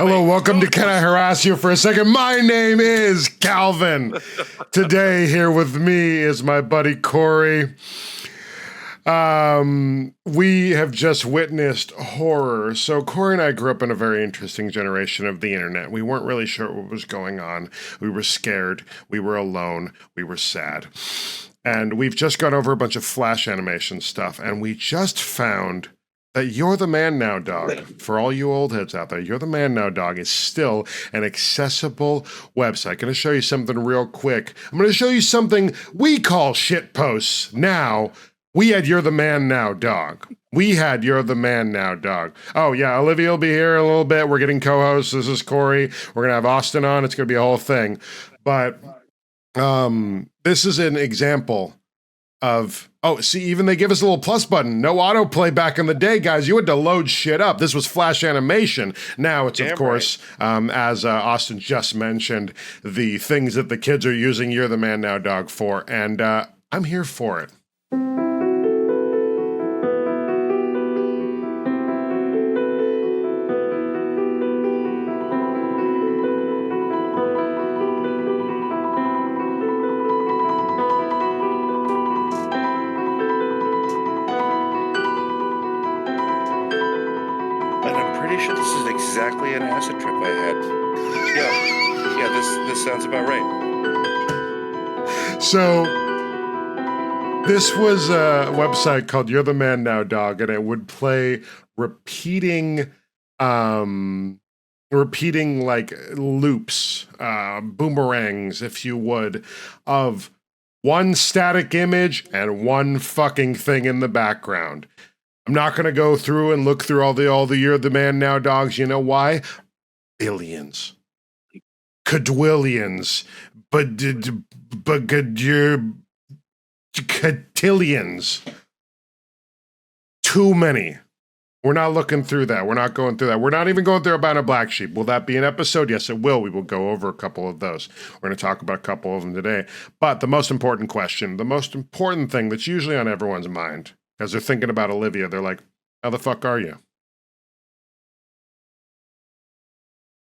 Hello, welcome to Can I Harass You for a Second? My name is Calvin. Today, here with me is my buddy Corey. We have just witnessed horror. So Corey and I grew up in a very interesting generation of the internet. We weren't really sure what was going on. We were scared. We were alone. We were sad. And we've just gone over a bunch of Flash animation stuff, and we just found that You're the Man Now Dog, for all you old heads out there, You're the Man Now Dog is still an accessible website. Going to show you something real quick. I'm going to show you something we call shit posts now. We had You're the Man Now Dog. We had You're the Man Now Dog. Oh, yeah, Olivia will be here in a little bit. We're getting co-hosts. This is Corey. We're going to have Austin on. It's going to be a whole thing. But this is an example of, oh, see, even they give us a little plus button. No autoplay back in the day, guys. You had to load shit up. This was Flash animation. Now it's, of course, as Austin just mentioned, the things that the kids are using You're the Man Now Dog for. And I'm here for it. Exactly an acid trip I had. Yeah, this sounds about right. So this was a website called You're the Man Now Dog, and it would play repeating like loops, boomerangs, if you would, of one static image and one fucking thing in the background. I'm not going to go through and look through all the You're the Man Now dogs. You know why? Billions. Quadrillions. Cotillions. Too many. We're not looking through that. We're not going through that. We're not even going through about a black sheep. Will that be an episode? Yes, it will. We will go over a couple of those. We're going to talk about a couple of them today. But the most important question, the most important thing that's usually on everyone's mind, as they're thinking about Olivia, they're like, how the fuck are you?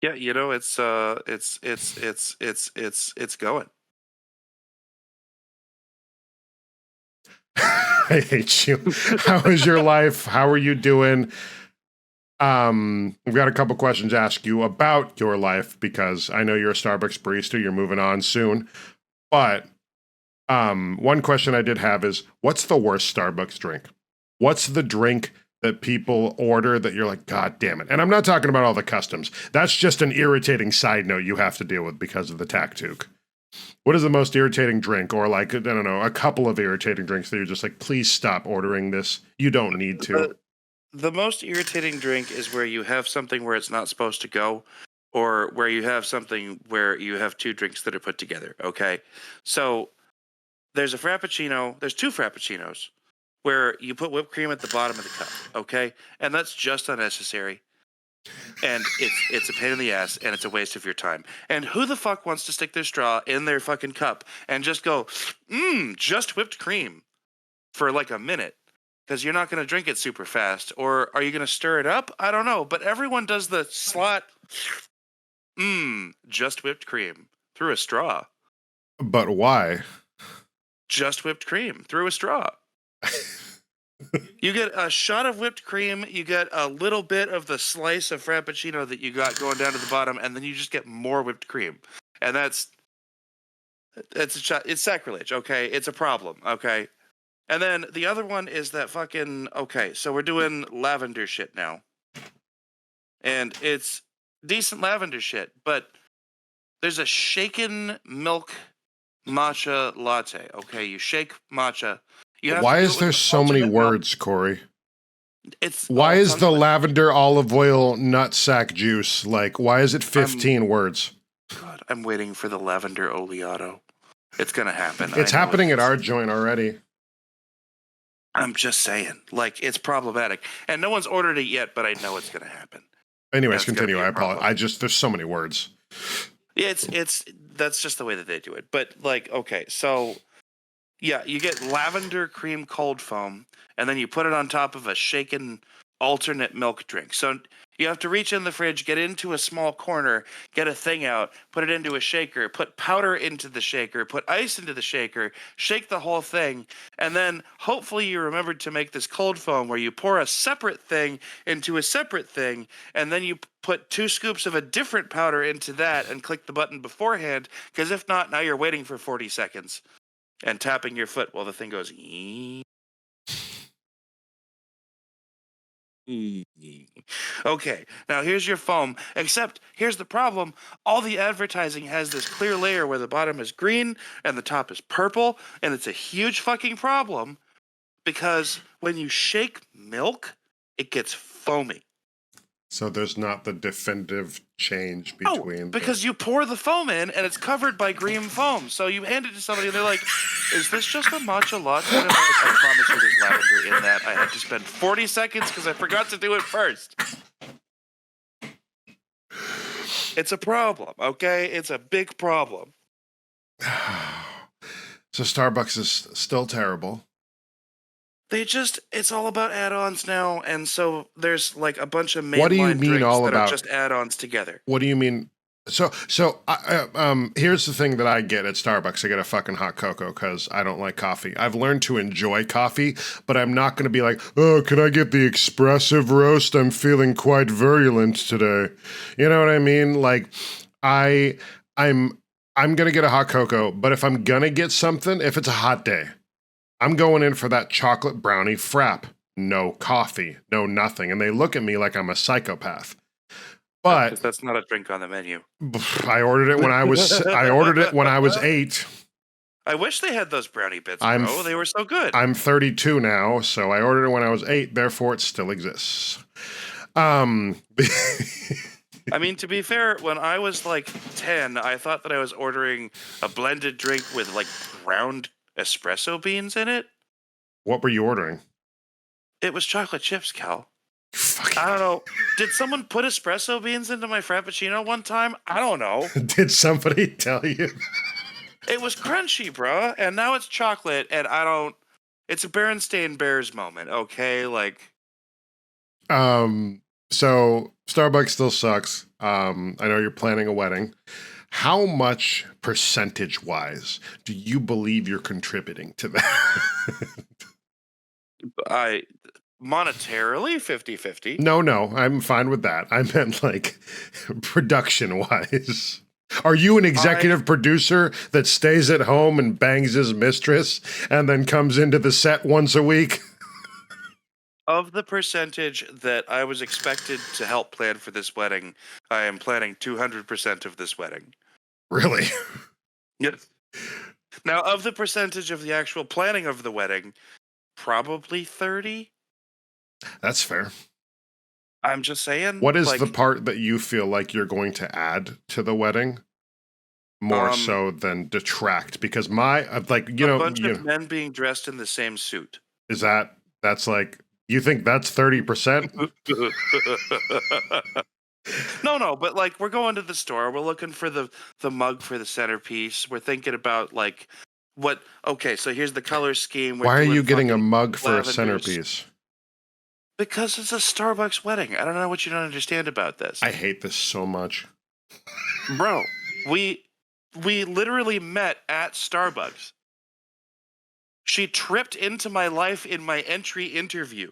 Yeah, you know, it's going. I hate you. How is your life? How are you doing? We've got a couple questions to ask you about your life, because I know you're a Starbucks barista. You're moving on soon. But one question I did have is, what's the worst Starbucks drink? What's the drink that people order that you're like, God damn it? And I'm not talking about all the customs. That's just an irritating side note you have to deal with because of the tactic. What is the most irritating drink? Or like, I don't know, a couple of irritating drinks that you're just like, please stop ordering this. You don't need to. The most irritating drink is where you have something where it's not supposed to go, or where you have something where you have two drinks that are put together, okay? So there's a Frappuccino. There's two Frappuccinos where you put whipped cream at the bottom of the cup, okay? And that's just unnecessary. And it's a pain in the ass, and it's a waste of your time. And who the fuck wants to stick their straw in their fucking cup and just go, just whipped cream for like a minute? Because you're not going to drink it super fast. Or are you going to stir it up? I don't know. But everyone does the slot, just whipped cream through a straw. But why? Just whipped cream through a straw. You get a shot of whipped cream, you get a little bit of the slice of Frappuccino that you got going down to the bottom, and then you just get more whipped cream. And it's sacrilege, okay? It's a problem, okay? And then the other one is that fucking, okay, so we're doing lavender shit now. And it's decent lavender shit, but there's a shaken milk matcha latte, okay? You shake matcha. Why is there so many words, Corey? Why is the lavender olive oil nutsack juice, like, why is it 15 words? God, I'm waiting for the lavender oleato. It's going to happen. It's happening at our joint already. I'm just saying, like, it's problematic. And no one's ordered it yet, but I know it's going to happen. Anyways, continue. I apologize. There's so many words. Yeah, that's just the way that they do it. But, like, okay, so yeah, you get lavender cream cold foam, and then you put it on top of a shaken alternate milk drink. So you have to reach in the fridge, get into a small corner, get a thing out, put it into a shaker, put powder into the shaker, put ice into the shaker, shake the whole thing, and then hopefully you remembered to make this cold foam where you pour a separate thing into a separate thing, and then you put 2 scoops of a different powder into that and click the button beforehand, because if not, now you're waiting for 40 seconds and tapping your foot while the thing goes. Okay, now here's your foam, except here's the problem. All the advertising has this clear layer where the bottom is green and the top is purple, and it's a huge fucking problem because when you shake milk, it gets foamy. So there's not the definitive change Oh, between because you pour the foam in and it's covered by green foam. So you hand it to somebody and they're like, is this just a matcha latte? And I'm like, I promise you there's lavender in that. I had to spend 40 seconds because I forgot to do it first. It's a problem, okay? It's a big problem. So Starbucks is still terrible. It's all about add-ons now, and so there's like a bunch of mainline What do you mean drinks all that about? are just add-ons together. What do you mean? So here's the thing that I get at Starbucks. I get a fucking hot cocoa because I don't like coffee. I've learned to enjoy coffee, but I'm not going to be like, oh, can I get the expressive roast? I'm feeling quite virulent today. You know what I mean? Like, I'm going to get a hot cocoa, but if I'm going to get something, if it's a hot day, I'm going in for that chocolate brownie frap. No coffee, no nothing. And they look at me like I'm a psychopath. But that's not a drink on the menu. I ordered it when I was 8. I wish they had those brownie bits, bro. They were so good. I'm 32 now, so I ordered it when I was 8. Therefore, it still exists. I mean, to be fair, when I was like 10, I thought that I was ordering a blended drink with like ground espresso beans in it. What were you ordering? It was chocolate chips, Cal. I don't know. Did someone put espresso beans into my Frappuccino one time? I don't know. Did somebody tell you? It was crunchy, bruh, and now it's chocolate, and I don't... It's a Berenstain Bears moment, okay? Like... So, Starbucks still sucks. I know you're planning a wedding. How much percentage-wise do you believe you're contributing to that? Monetarily, 50-50. No, I'm fine with that. I meant like production-wise. Are you an executive producer that stays at home and bangs his mistress and then comes into the set once a week? Of the percentage that I was expected to help plan for this wedding, I am planning 200% of this wedding. Really? Yes. Now, of the percentage of the actual planning of the wedding, probably 30. That's fair. I'm just saying. What is the part that you feel like you're going to add to the wedding more so than detract? Because a bunch of men being dressed in the same suit. That's like, you think that's 30%? No, but like we're going to the store. We're looking for the mug for the centerpiece. We're thinking about like okay, so here's the color scheme. Why are you getting a mug for a centerpiece? Because it's a Starbucks wedding. I don't know what you don't understand about this. I hate this so much. Bro, we literally met at Starbucks. She tripped into my life in my entry interview.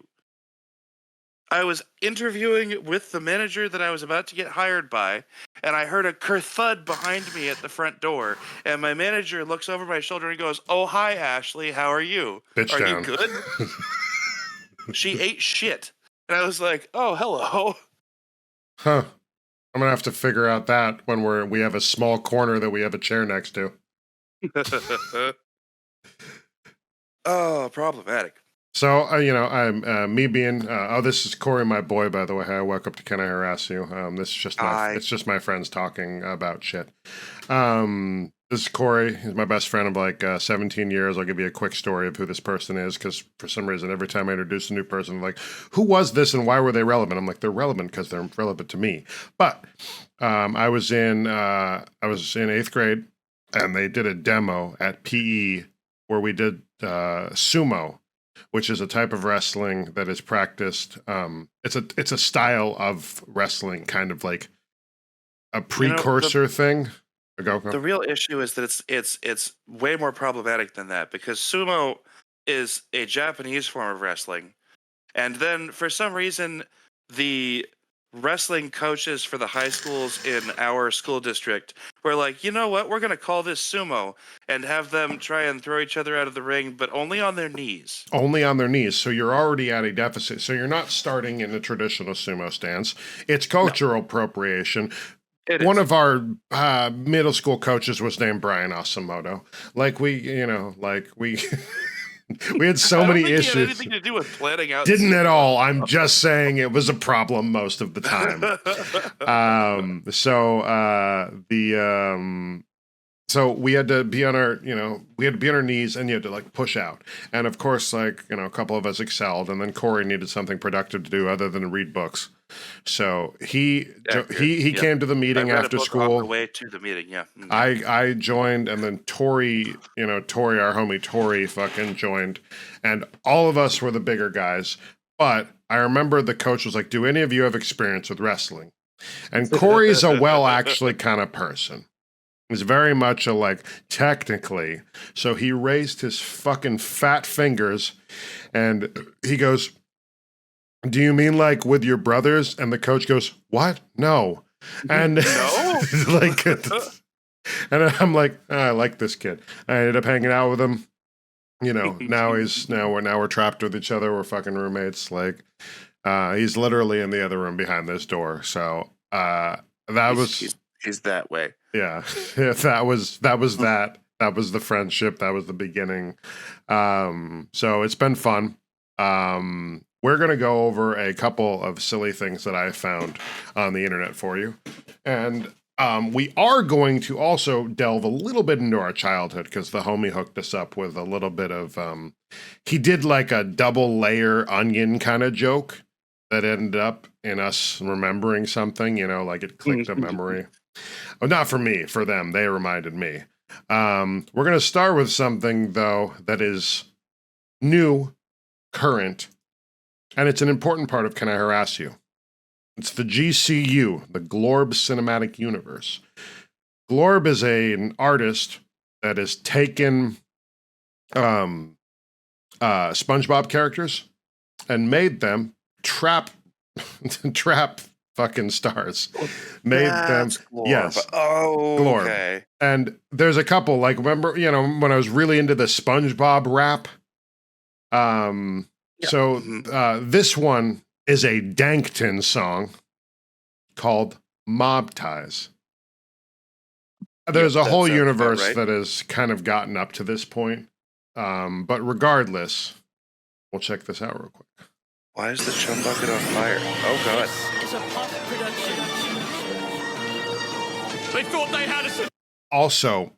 I was interviewing with the manager that I was about to get hired by, and I heard a kerthud behind me at the front door, and my manager looks over my shoulder and goes, "Oh, hi, Ashley. How are you? Bitch are down. You good?" She ate shit. And I was like, "Oh, hello." Huh. I'm going to have to figure out that when we have a small corner that we have a chair next to. Oh, problematic. So, I'm me being, this is Corey, my boy, by the way. Hi, welcome to Can I Harass You? This is it's just my friends talking about shit. This is Corey. He's my best friend of like 17 years. I'll give you a quick story of who this person is, because for some reason, every time I introduce a new person, I'm like, who was this and why were they relevant? I'm like, they're relevant because they're relevant to me. But I was in 8th grade, and they did a demo at PE where we did sumo. which is a type of wrestling that is practiced. It's a style of wrestling, kind of like a precursor thing. Go. The real issue is that it's way more problematic than that, because sumo is a Japanese form of wrestling, and then for some reason the wrestling coaches for the high schools in our school district were like, you know what, we're going to call this sumo, and have them try and throw each other out of the ring, but only on their knees. Only on their knees. So you're already at a deficit. So you're not starting in the traditional sumo stance. It's cultural appropriation. One of our middle school coaches was named Brian Asamoto. We had so many issues. It had anything to do with planning out. Didn't at all. I'm just saying it was a problem most of the time. So we had to be on our knees, and you had to like push out. And of course, a couple of us excelled, and then Corey needed something productive to do other than read books. So he came to the meeting after school. On the way to the meeting, yeah. Mm-hmm. I joined, and then Tori, our homie Tori, fucking joined, and all of us were the bigger guys. But I remember the coach was like, "Do any of you have experience with wrestling?" And Corey's a actually kind of person. He's very much technically. So he raised his fucking fat fingers, and he goes, "Do you mean like with your brothers?" And the coach goes, "What? No." And no? And I'm like, I like this kid. I ended up hanging out with him. Now we're trapped with each other. We're fucking roommates. He's literally in the other room behind this door. So he's that way. Yeah. that was that. That was the friendship. That was the beginning. So it's been fun. We're going to go over a couple of silly things that I found on the internet for you. And we are going to also delve a little bit into our childhood, because the homie hooked us up with a little bit of, he did like a double layer onion kind of joke that ended up in us remembering something, it clicked a memory. Oh, not for me, for them. They reminded me. We're going to start with something, though, that is new, current, and it's an important part of Can I Harass You? It's the GCU, the Glorb Cinematic Universe. Glorb is an artist that has taken SpongeBob characters and made them trap fucking stars. That's Glorb. Yes. Oh, Glorb. okay. And there's a couple, remember, when I was really into the SpongeBob rap. So this one is a Dankton song called Mob Ties. There's a whole universe that has kind of gotten up to this point. But regardless, we'll check this out real quick. Why is the chum bucket on fire? Oh, God. It's a pop production. They thought they had us. Also,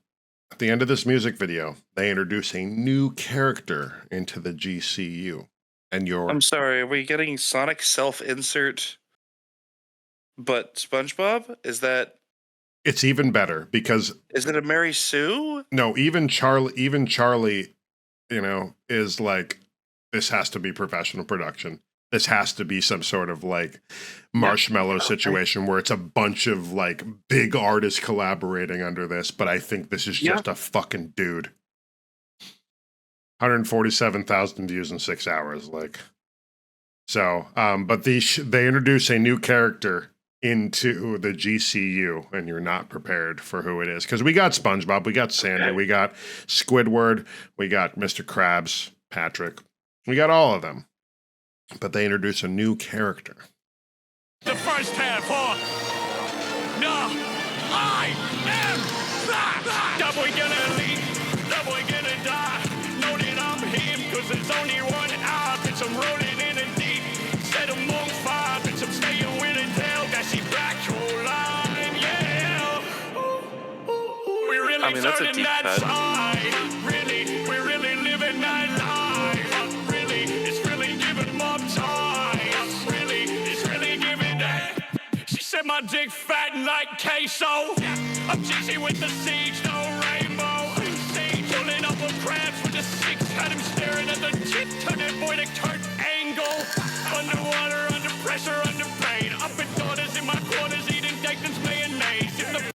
at the end of this music video, they introduce a new character into the GCU. And I'm sorry, are we getting Sonic self-insert, but SpongeBob? Is that... It's even better, because... Is it a Mary Sue? No, even Charlie, is like, this has to be professional production. This has to be some sort of marshmallow situation where it's a bunch of big artists collaborating under this. But I think this is just a fucking dude. 147,000 views in 6 hours. But they introduce a new character into the GCU, and you're not prepared for who it is. Because we got SpongeBob, we got Sandy, we got Squidward, we got Mr. Krabs, Patrick. We got all of them. But they introduce a new character. The first half, no, I am that. That boy gonna leave, that boy gonna die. Know that I'm him, cause there's only one eye. Bitch, I'm rolling in the deep, set them on fire. Bitch, I'm staying with a tail, that she back your line, yeah. We really that's a deep cut. Side. Really, we're really living that life. Said my dick fat like queso. I'm cheesy with the siege, no rainbow. Pulling up on crabs with the 6 Had him staring at the tip to that boy to turn angle. Underwater, under pressure, under pain. Up in daughters in my quarters, eating Dayton's mayonnaise. If the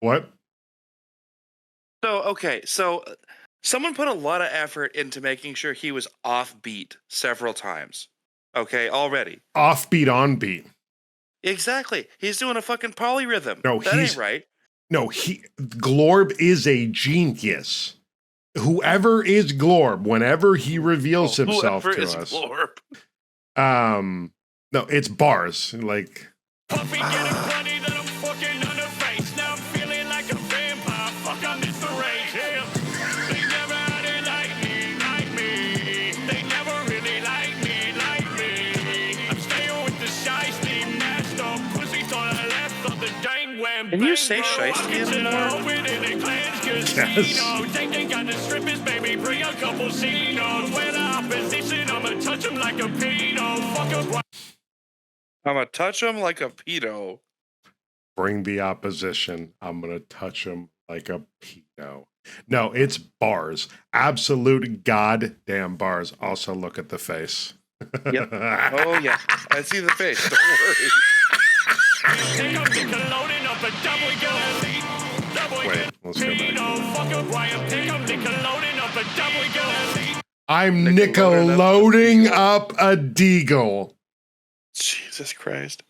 What? So someone put a lot of effort into making sure he was offbeat several times. Okay, already. Offbeat, on beat. Exactly. He's doing a fucking polyrhythm. No, that ain't right. No, Glorb is a genius. Whoever is Glorb, whenever he reveals himself Whoever to is us. Glorb. No, it's bars. Like puppy getting plenty that I'm fucking on the face. Now I'm feeling like a vampire. Fuck, I'm just the rage. Yeah. They never had it like me. They never really like me. I'm staying with the shiesty masked up pussy till I left on the dang wham. Can you say shiesty anymore? Yes. They got the strippers, baby. Bring a couple Cinos. When the opposition, I'ma touch them like a pedo. Fuck up. I'm gonna touch him like a pedo. bring the opposition. I'm gonna touch him like a pedo. No, it's bars. Absolute goddamn bars. Also, look at the face. Yep. Oh yeah, I see the face. Don't worry. Wait, let's go back. I'm Nickeloading Nickeloading up a deagle. Jesus Christ.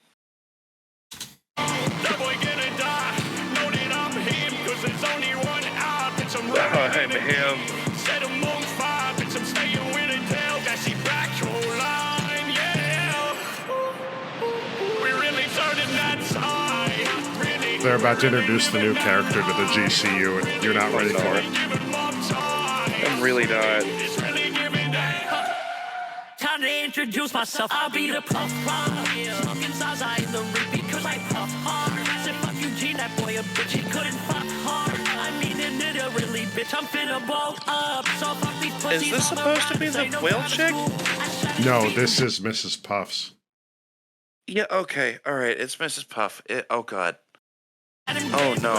I'm him. Set him on fire, bitch, I'm staying with a tail. That she back your line, yeah. We really turning that side. Really, They're about to introduce the new character to the GCU, and you're not ready for it. I'm really not. It's really giving that. Time to introduce myself. I'll be the puff hard. Smoking Zaza in the ring because I puff hard. I said fuck Eugene, that boy a bitch. He couldn't fuck hard. I mean it literally, bitch. I'm finna blow up. So fuck these pussies. Is this supposed to be the whale chick? No, this is Mrs. Puffs. Yeah, okay. All right, it's Mrs. Puff. Oh, God. Oh, no.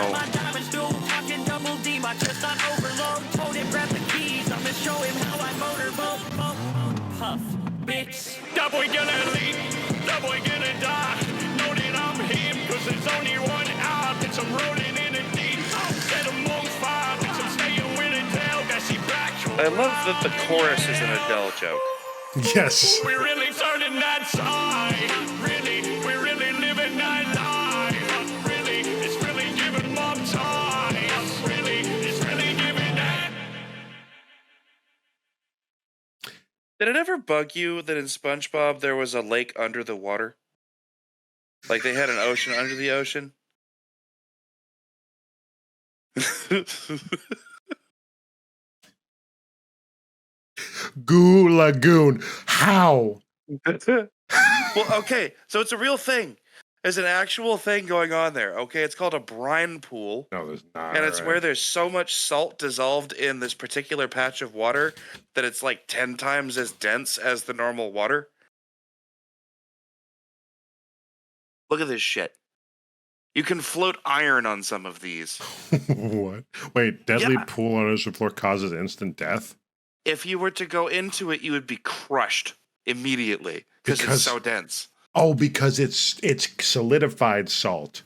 Puff, bitch. That boy gonna leave, that boy gonna die. Know that I'm him, cause there's only one eye. Bitch, I'm rolling in the deep. Set him on fire, bitch, I'm staying with a tail. That she back your I love that the chorus is an Adele joke. Yes. We really turning that side. Really, we really living that life. Really, it's really giving mom time. Really, it's really giving that. Did it ever bug you that in SpongeBob there was a lake under the water? Like they had an ocean under the ocean? Goo Lagoon. How? Well, okay, so it's a real thing. There's an actual thing going on there, okay? It's called a brine pool. No, there's not. And it's right? where there's so much salt dissolved in this particular patch of water that it's like 10 times as dense as the normal water. Look at this shit. You can float iron on some of these. What? Wait, deadly Yeah. pool on ocean floor causes instant death? If you were to go into it, you would be crushed immediately because Because- it's so dense. Oh, because it's solidified salt.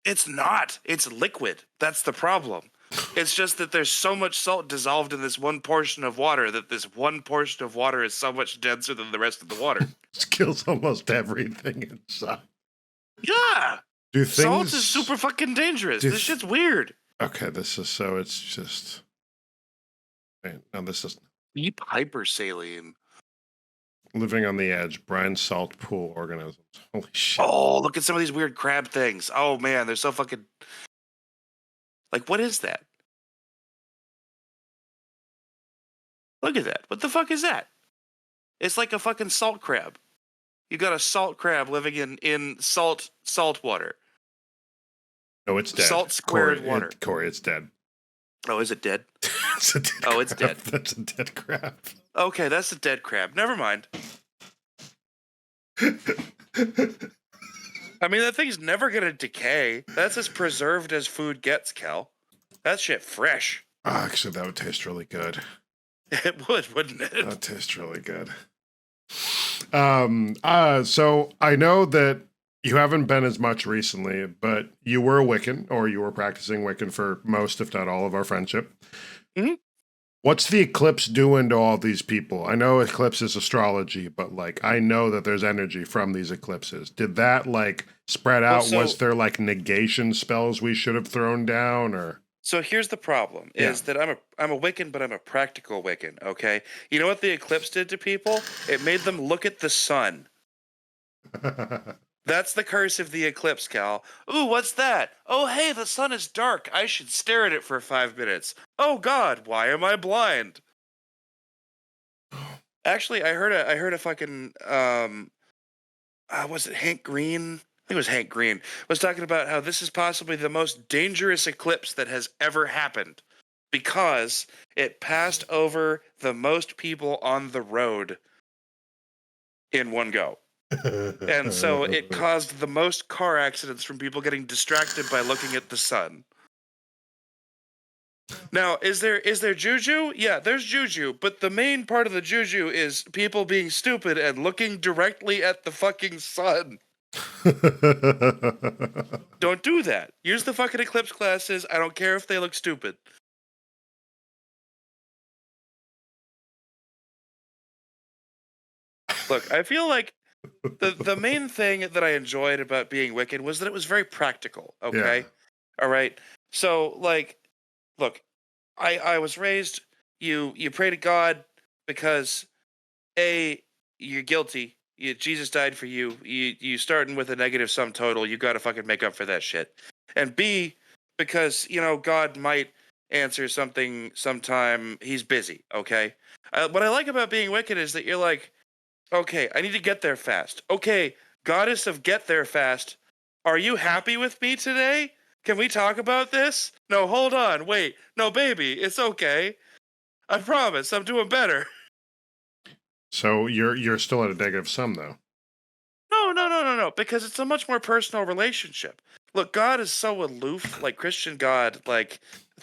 It's not. It's liquid. That's the problem. It's just that there's so much salt dissolved in this one portion of water that this one portion of water is so much denser than the rest of the water. It kills almost everything inside. Yeah. Do Salt things is super fucking dangerous. do This th- shit's weird. Okay, this is so it's just wait, no, this is Deep hypersaline. living on the edge, brine salt pool organisms. Holy shit. Oh, look at some of these weird crab things. Oh man, they're so fucking. Like, what is that? Look at that. What the fuck is that? It's like a fucking salt crab. You got a salt crab living in salt water. No, it's dead. Salt squared Corey, water. Corey, it's dead. Oh, is it dead? It's a dead Oh, it's crab. dead. That's a dead crab. Okay, that's a dead crab. Never mind. I mean, that thing's never gonna decay. That's as preserved as food gets, Cal. That shit fresh. Oh, actually, that would taste really good. It would, wouldn't it? That tastes really good. So I know that you haven't been as much recently, but you were a Wiccan, or you were practicing Wiccan for most, if not all, of our friendship. Mm-hmm. What's the eclipse doing to all these people? I know eclipse is astrology, but like I know that there's energy from these eclipses. Did that like spread out? Was there like negation spells we should have thrown down, or? So here's the problem: is that I'm a Wiccan, but I'm a practical Wiccan. Okay, you know what the eclipse did to people? It made them look at the sun. That's the curse of the eclipse, Cal. Ooh, what's that? Oh, hey, the sun is dark. I should stare at it for 5 minutes. Oh God, why am I blind? Actually, I heard a fucking was it Hank Green? I think it was Hank Green, was talking about how this is possibly the most dangerous eclipse that has ever happened because it passed over the most people on the road in one go. And so it caused the most car accidents from people getting distracted by looking at the sun. Now, is there juju? Yeah, there's juju, but the main part of the juju is people being stupid and looking directly at the fucking sun. Don't do that. Use the fucking eclipse glasses. I don't care if they look stupid. Look, I feel like the main thing that I enjoyed about being Wiccan was that it was very practical. Okay, all right. So like, look, I was raised. You pray to God because A, you're guilty. Jesus died for you. You starting with a negative sum total. You got to fucking make up for that shit. And B, because God might answer something sometime. He's busy. Okay. What I like about being Wiccan is that you're like, okay, I need to get there fast. Okay, goddess of get there fast, are you happy with me today? Can we talk about this? No, hold on, wait. No, baby, it's okay. I promise, I'm doing better. So you're still at a negative sum, though. No, because it's a much more personal relationship. Look, God is so aloof, like Christian God, like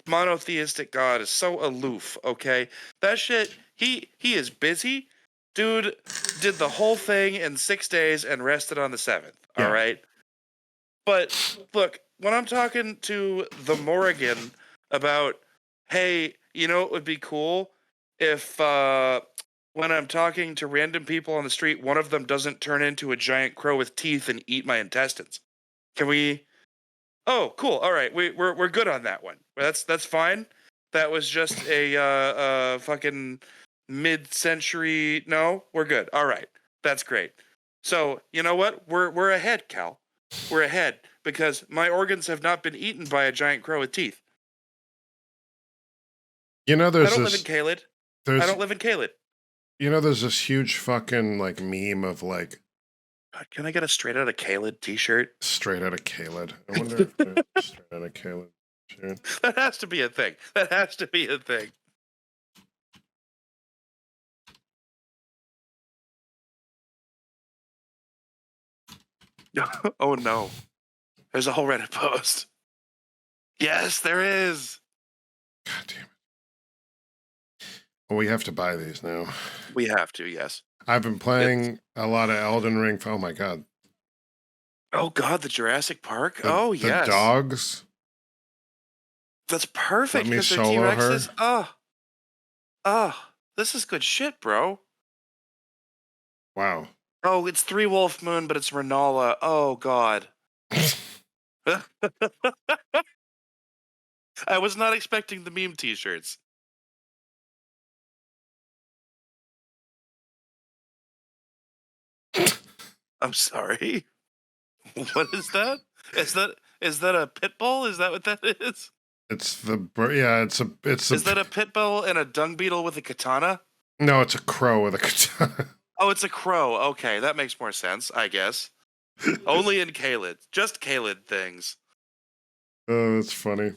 monotheistic God is so aloof, okay? That shit, he is busy. Dude did the whole thing in 6 days and rested on the 7th. Yeah. All right. But look, when I'm talking to the Morrigan about, hey, it would be cool if when I'm talking to random people on the street, one of them doesn't turn into a giant crow with teeth and eat my intestines. Can we? Oh, cool. All right, we're good on that one. That's fine. That was just a fucking mid-century. No, we're good. All right, that's great. So you know what? We're ahead, Cal. We're ahead because my organs have not been eaten by a giant crow with teeth. There's I don't live in Caelid. I don't live in Caelid. There's this huge fucking like meme of like. God, can I get a straight out of Caelid t-shirt? Straight out of Caelid. I wonder if there's straight out of Caelid shirt. That has to be a thing. That has to be a thing. Oh no. There's a whole Reddit post. Yes, there is. God damn it. Well, we have to buy these now. We have to, yes. I've been playing a lot of Elden Ring. Oh my god. Oh god, the Jurassic Park? The yes. dogs. That's perfect. Let me because they're solo her. T-Rexes. This is good shit, bro. Wow. Oh, it's 3 Wolf Moon, but it's Renala. Oh god. I was not expecting the meme t-shirts. I'm sorry. What is that? Is that a pit bull? Is that what that is? It's Is that a pit bull and a dung beetle with a katana? No, it's a crow with a katana. Oh, it's a crow. Okay, that makes more sense, I guess. Only in Caelid. Just Caelid things. Oh, that's funny.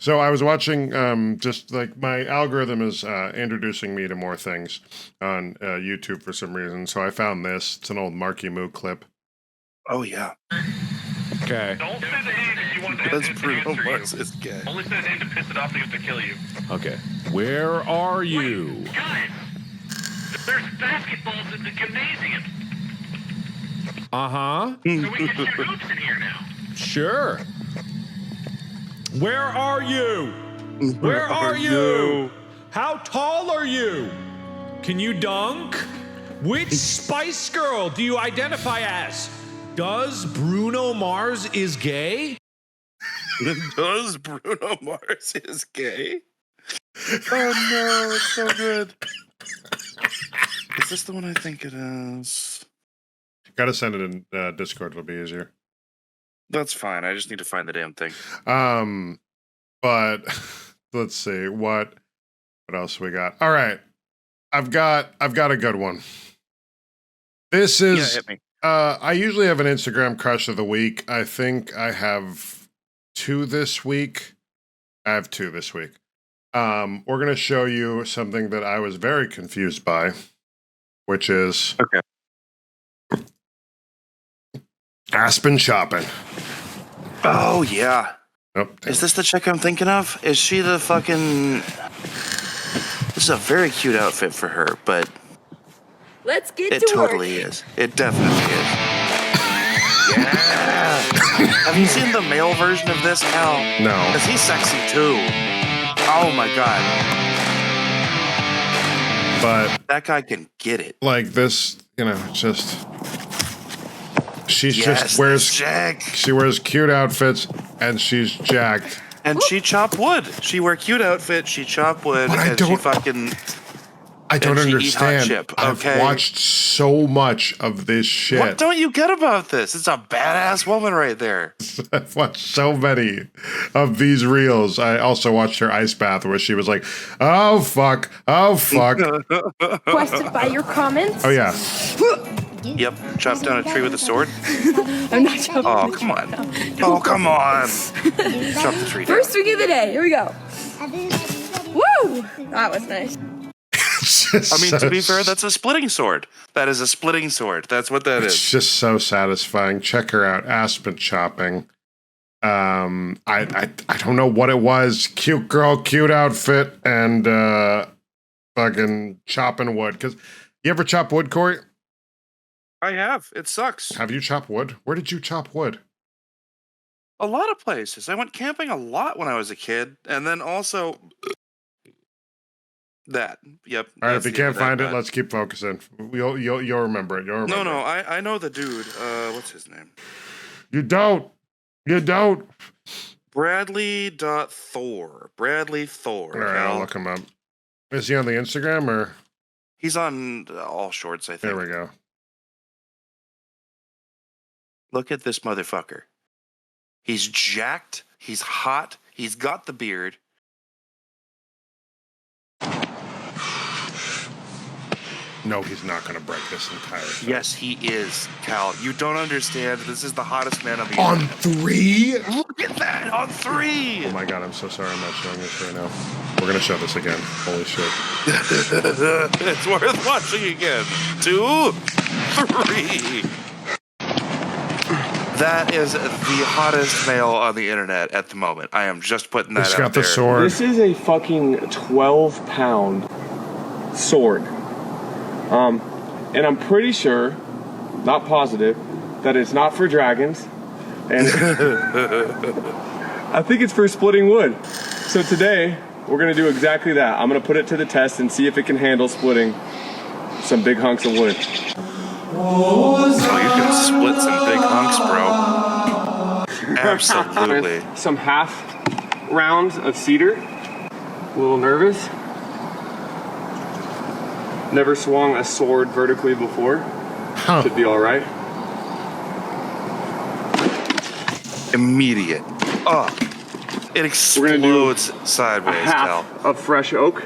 So I was watching, just like my algorithm is introducing me to more things on YouTube for some reason. So I found this. It's an old Marky Moo clip. Oh, yeah. Okay. Don't sit in if you one That's and Bruno answer Mars you. is gay. Only say his name to piss it off and to kill you. Okay. Where are you? Guys, there's basketballs in the gymnasium, Uh-huh. so we can shoot hoops in here now. Sure. Where are you? Where are you? How tall are you? Can you dunk? Which Spice Girl do you identify as? Does Bruno Mars is gay? Does Bruno Mars is gay? Oh no, it's so good. Is this the one I think it is? Gotta send it in Discord. It'll be easier. That's fine. I just need to find the damn thing. But let's see what else we got. All right, I've got a good one. This is hit me. I usually have an Instagram crush of the week. I think I have 2 this week. I have 2 this week. We're gonna show you something that I was very confused by, which is Okay. Aspen shopping. Oh yeah. Oh, damn. Is this the chick I'm thinking of? Is she the fucking? This is a very cute outfit for her, but Let's get it to totally work. is. It definitely is. Yeah. Have you seen the male version of this, Cal? No. Because he's sexy too. Oh my god. But That guy can get it. like this, just she's Yes, just wears Jack. she wears cute outfits and she's jacked. And she chop wood. She wear cute outfit. She chop wood, But I and she don't- fucking. I don't And she eat hot understand. chip, I've okay? watched so much of this shit. What don't you get about this? It's a badass woman right there. I've watched so many of these reels. I also watched her ice bath where she was like, "Oh fuck, oh fuck." Requested by your comments. Oh yeah, Yep, chop down a tree with a sword. I'm not joking. Oh come on! Oh come on! Chop the tree down. First week of the day. Here we go. Woo! That was nice. I mean, to be fair, that's a splitting sword. That is a splitting sword. That's what that it's is. just so satisfying. Check her out, Aspen chopping. I don't know what it was. Cute girl, cute outfit, and fucking chopping wood. Cause you ever chop wood, Corey? I have. It sucks. Have you chopped wood? Where did you chop wood? A lot of places. I went camping a lot when I was a kid, and then also that. Yep. All right, that's if you the end can't of that find it, bad. let's keep focusing. You'll remember it. You'll remember. No, it. I know the dude. What's his name? You don't. You don't. Bradley.Thor. Bradley Thor. All right, I'll Cal. look him up. Is he on the Instagram or? He's on all shorts, I think. There we go. Look at this motherfucker. He's jacked. He's hot. He's got the beard. No, he's not going to break this entire thing. Yes, he is, Cal. You don't understand. This is the hottest man on the On internet. 3? Look at that on 3. Oh my god, I'm so sorry I'm not showing this right now. We're going to show this again. Holy shit. It's worth watching again. 2, 3. That is the hottest male on the internet at the moment. I am just putting that He's out got the there. sword. This is a fucking 12-pound sword. And I'm pretty sure, not positive, that it's not for dragons. And I think it's for splitting wood. So today, we're gonna do exactly that. I'm gonna put it to the test and see if it can handle splitting some big hunks of wood. Oh, you can split some big hunks, bro. Absolutely. Some half rounds of cedar. A little nervous. Never swung a sword vertically before. Huh. Should be all right. Immediate. Oh, it We're gonna do explodes sideways, A Cal. half of fresh oak.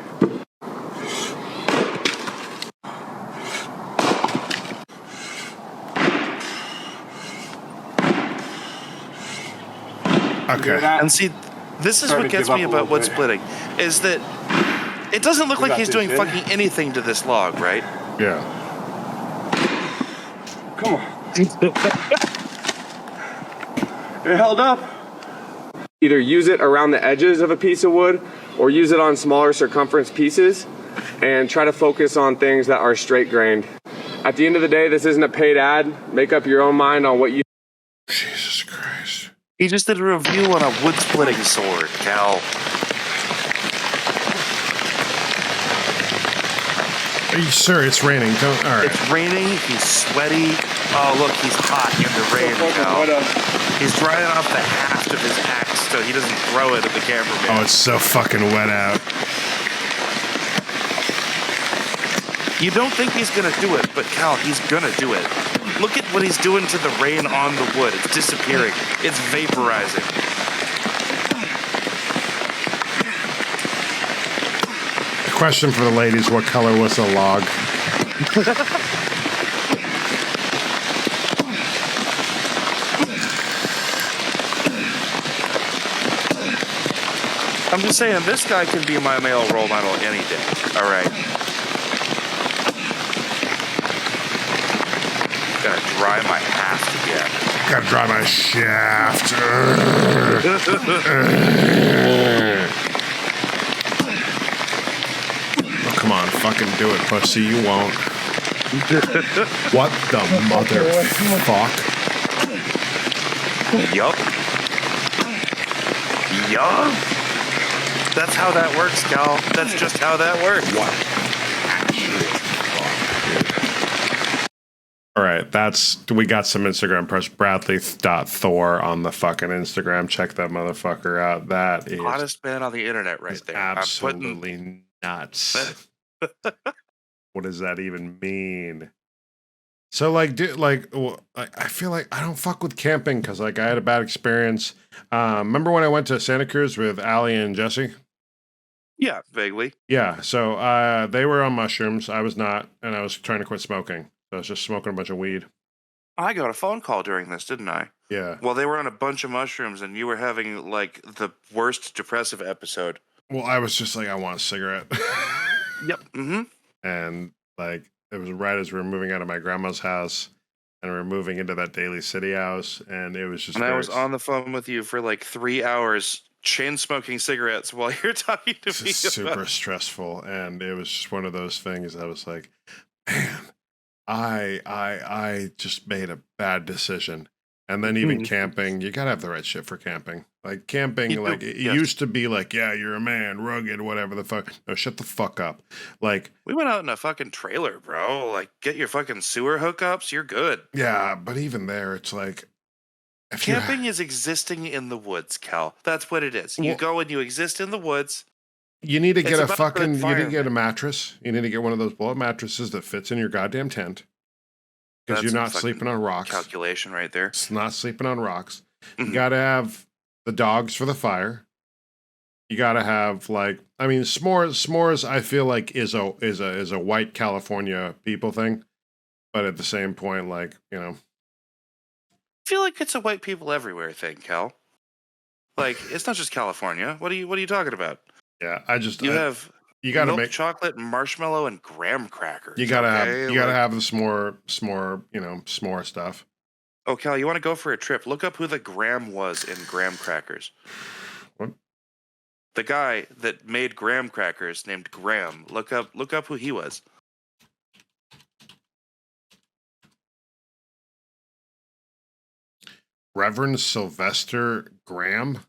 Okay. And see, this is Starting what to gets give me up a about little wood bit. splitting, is that it doesn't look We like got he's this doing in. fucking anything to this log, right? Yeah. Come on. It held up. Either use it around the edges of a piece of wood or use it on smaller circumference pieces and try to focus on things that are straight grained. At the end of the day, this isn't a paid ad. Make up your own mind on what you... Jesus Christ. He just did a review on a wood splitting sword, Cal. Sir, it's raining. Don't. All right. It's raining. He's sweaty. Oh, look, he's hot in the rain, Cal. He's drying off the haft of his axe so he doesn't throw it at the cameraman. Oh, it's so fucking wet out. You don't think he's gonna do it, but Cal, he's gonna do it. Look at what he's doing to the rain on the wood. It's disappearing. It's vaporizing. Question for the ladies: what color was the log? I'm just saying, this guy can be my male role model any day. All right. Gotta dry my haft again. Gotta dry my shaft. Oh, come on, fucking do it, pussy. You won't. What the motherfuck? Yup. Yup. That's how that works, Cal. That's just how that works. What? All right, we got some Instagram press. Bradley.Thor on the fucking Instagram. Check that motherfucker out. That is Hottest man on the internet right there. absolutely nuts. What does that even mean? So, like, I feel like I don't fuck with camping because, like, I had a bad experience. Remember when I went to Santa Cruz with Allie and Jesse? Yeah, vaguely. Yeah, so they were on mushrooms. I was not, and I was trying to quit smoking. So I was just smoking a bunch of weed. I got a phone call during this, didn't I? Yeah. Well, they were on a bunch of mushrooms, and you were having, like, the worst depressive episode. Well, I was just like, I want a cigarette. Yep. Mm-hmm. And, like, it was right as we were moving out of my grandma's house, and we were moving into that Daly City house, and it was just... And I was on the phone with you for, like, 3 hours, chain-smoking cigarettes while you're talking to me. Super stressful, and it was just one of those things I was like, man... I just made a bad decision. And then even camping, you gotta have the right shit for camping. Like camping, it used to be like, yeah, you're a man, rugged, whatever the fuck. No, shut the fuck up. Like we went out in a fucking trailer, bro. Like get your fucking sewer hookups, you're good. Yeah, but even there, it's like camping is existing in the woods, Cal. That's what it is. You go and you exist in the woods. You need to get you need to get a mattress. You need to get one of those bullet mattresses that fits in your goddamn tent. Because you're not sleeping on rocks. Calculation right there. It's not sleeping on rocks. You got to have the dogs for the fire. You got to have s'mores. I feel like is a white California people thing, but at the same point, I feel like it's a white people everywhere thing, Cal. Like it's not just California. What are you talking about? Yeah, you gotta make chocolate, marshmallow, and graham crackers. You gotta have the s'more stuff. Oh, Cal, you want to go for a trip? Look up who the Graham was in graham crackers. What? The guy that made graham crackers named Graham. Look up who he was. Reverend Sylvester Graham?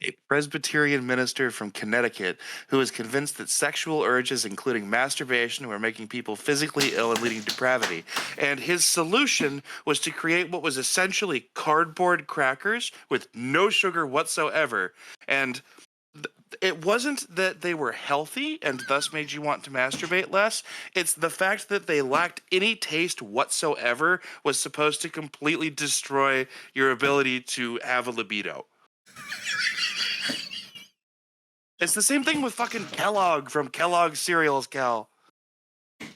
A Presbyterian minister from Connecticut who is convinced that sexual urges, including masturbation, were making people physically ill and leading to depravity. And his solution was to create what was essentially cardboard crackers with no sugar whatsoever. And it wasn't that they were healthy and thus made you want to masturbate less. It's the fact that they lacked any taste whatsoever was supposed to completely destroy your ability to have a libido. It's the same thing with fucking Kellogg from Kellogg's cereals, Cal.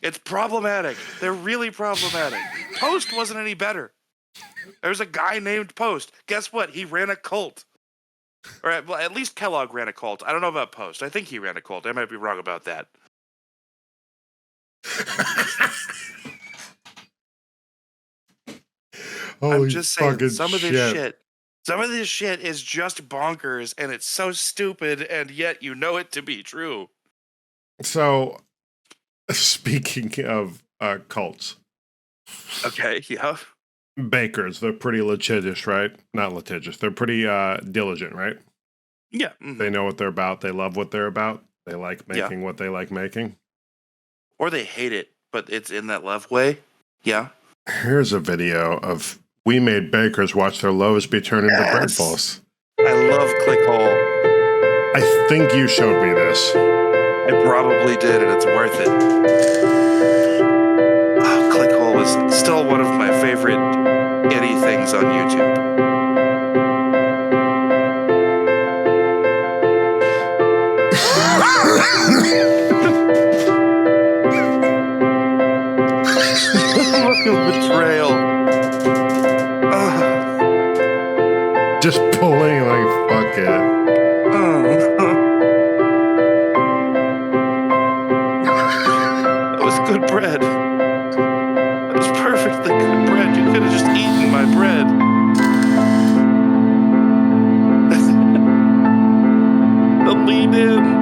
It's problematic. They're really problematic. Post wasn't any better. There's a guy named Post. Guess what? He ran a cult. All right, well, at least Kellogg ran a cult. I don't know about Post. I think he ran a cult. I might be wrong about that. I'm just saying, some of this shit Some of this shit is just bonkers, and it's so stupid, and yet you know it to be true. So, speaking of cults, Okay, yeah. bakers, they're pretty litigious, right? Not litigious. They're pretty diligent, right? Yeah. They know what they're about. They love what they're about. They like Yeah. making what they like making. Or they hate it, but it's in that love way. Yeah. Here's a video of we made bakers watch their loaves be turned into bread Yes. balls. I love Clickhole. I think you showed me this. It probably did, and it's worth it. Oh, Clickhole is still one of my favorite anythings on YouTube. Betrayal. Just pulling like fuck it. That was good bread. That was perfectly good bread. You could have just eaten my bread. The lead in.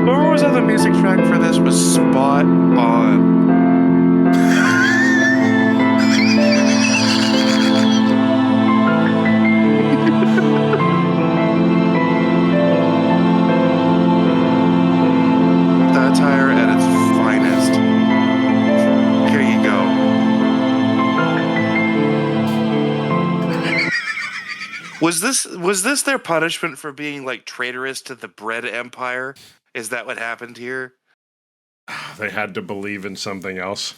Whoever was on the music track for this was spot on. Satire at its finest. Here you go. Was this their punishment for being like traitorous to the bread empire? Is that what happened here? They had to believe in something else.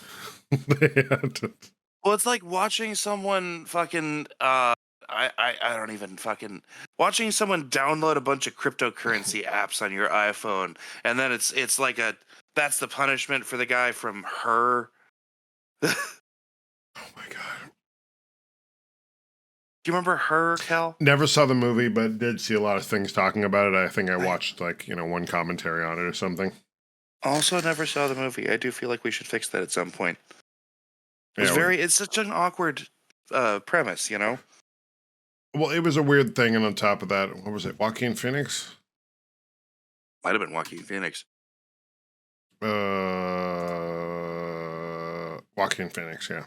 They had to. Well, it's like watching someone fucking I don't even fucking watching someone download a bunch of cryptocurrency apps on your iPhone, and then it's like that's the punishment for the guy from Her. Oh my god. Do you remember Her, Cal? Never saw the movie, but did see a lot of things talking about it. I think I watched one commentary on it or something. Also, never saw the movie. I do feel like we should fix that at some point. Yeah, It's such an awkward premise, you know? well, it was a weird thing, and on top of that, what was it? Joaquin Phoenix? Might have been Joaquin Phoenix. Joaquin Phoenix, yeah,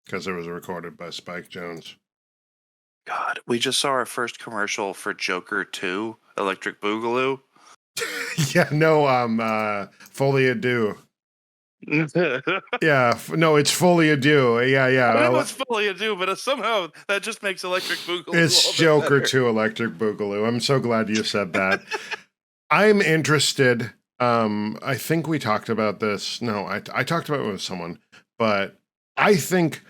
because it was recorded by Spike Jonze. God, we just saw our first commercial for Joker 2, Electric Boogaloo. Yeah, no, Folie à Deux. Yeah, no, it's Folie à Deux. Yeah. I know it's Folie à Deux, but somehow that just makes Electric Boogaloo. It's Joker 2, Electric Boogaloo. I'm so glad you said that. I'm interested. I think we talked about this. No, I talked about it with someone, but I think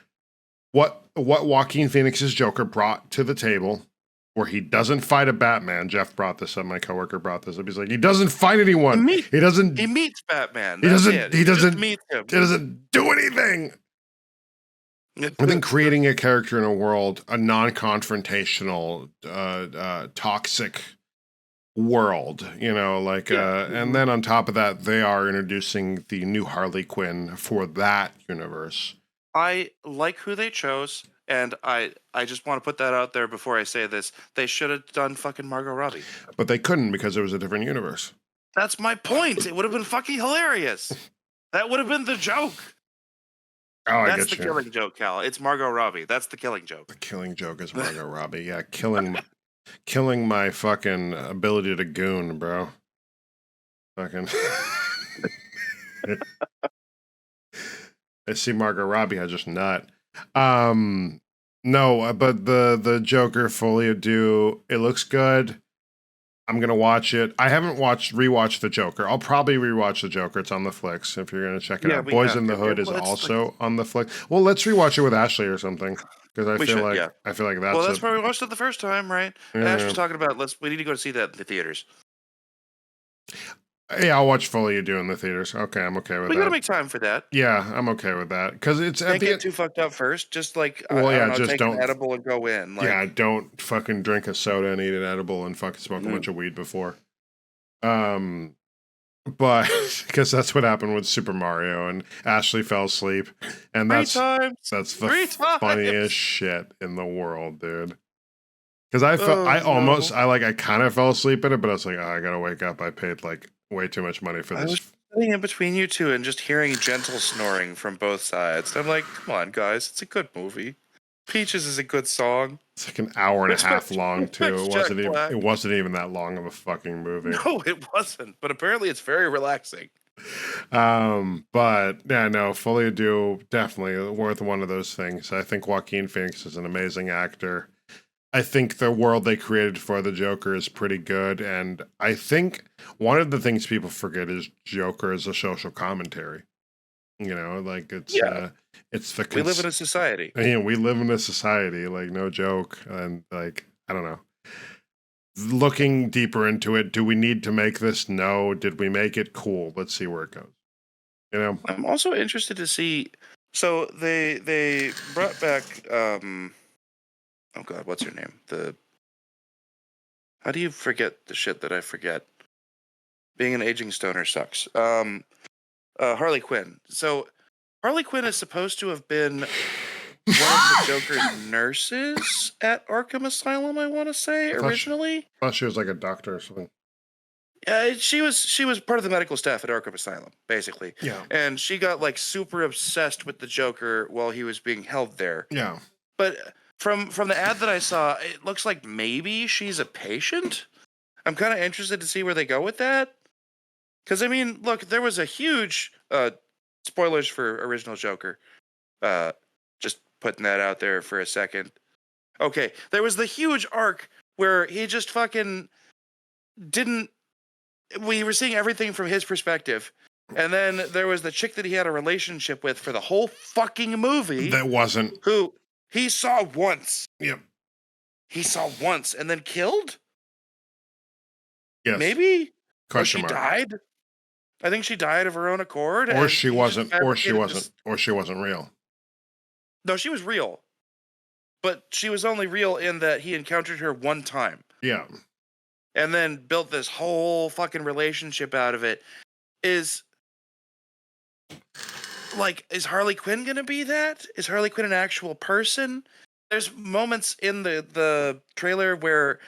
what Joaquin Phoenix's Joker brought to the table, where he doesn't fight a Batman. Jeff brought this up. My coworker brought this up. He's like, he doesn't fight anyone. He doesn't. He meets Batman. He doesn't. It. He doesn't. Meet him. He doesn't do anything. I think creating a character in a world, a non-confrontational, toxic world, and then on top of that, they are introducing the new Harley Quinn for that universe. I like who they chose, and I just want to put that out there before I say this. They should have done fucking Margot Robbie. But they couldn't because it was a different universe. That's my point. It would have been fucking hilarious. That would have been the joke. Oh, That's the killing joke, Cal. It's Margot Robbie. That's the killing joke. The killing joke is Margot Robbie. Yeah, killing my fucking ability to goon, bro. Fucking. I see Margot Robbie, I just nut. No, but the Joker Folie à Deux, it looks good. I'm gonna watch it. I haven't rewatched the Joker. I'll probably rewatch the Joker. It's on the Flicks if you're gonna check it out. Boys in the Hood is also on the Flick. Well, let's rewatch it with Ashley or something because I feel like that's. Well, that's why we watched it the first time, right? Yeah. Ash was talking about we need to go to see that in the theaters. Yeah, I'll watch Folie à Deux in the theaters. Okay, I'm okay with that. We gotta make time for that. Yeah, I'm okay with that because it's Can't get too fucked up first. Just like just take don't an edible and go in. Like, don't fucking drink a soda and eat an edible and fucking smoke a bunch of weed before. But because that's what happened with Super Mario, and Ashley fell asleep, and that's the funniest shit in the world, dude. Because I kind of fell asleep in it, but I was like, I gotta wake up. I paid like way too much money for this. I was sitting in between you two and just hearing gentle snoring from both sides. I'm like, come on, guys, it's a good movie. Peaches is a good song. It's like an hour and a half long too. It wasn't even that long of a fucking movie. No, it wasn't. But apparently, it's very relaxing. But yeah, no, Fully Do definitely worth one of those things. I think Joaquin Phoenix is an amazing actor. I think the world they created for the Joker is pretty good, and I think one of the things people forget is Joker is a social commentary. You know, like it's the we live in a society. We live in a society, like no joke, and like I don't know. Looking deeper into it, do we need to make this? No. Did we make it? Cool. Let's see where it goes. You know, I'm also interested to see. So they brought back. Oh God, what's her name? How do you forget the shit that I forget? Being an aging stoner sucks. Harley Quinn. So Harley Quinn is supposed to have been one of the Joker's nurses at Arkham Asylum, I want to say, originally. I thought she was like a doctor or something. She was part of the medical staff at Arkham Asylum, basically. Yeah. And she got like super obsessed with the Joker while he was being held there. Yeah. But from the ad that I saw, it looks like maybe she's a patient. I'm kind of interested to see where they go with that. Because, I mean, look, there was a huge... spoilers for original Joker. Just putting that out there for a second. Okay, there was the huge arc where he just fucking didn't... We were seeing everything from his perspective. And then there was the chick that he had a relationship with for the whole fucking movie. That wasn't... Who he saw once. Yep. He saw once and then killed? Yes. Maybe? Question mark. She died? I think she died of her own accord. Or she wasn't real. No, she was real. But she was only real in that he encountered her one time. Yeah. And then built this whole fucking relationship out of it. Is Harley Quinn gonna be that? Is Harley Quinn an actual person? There's moments in the trailer where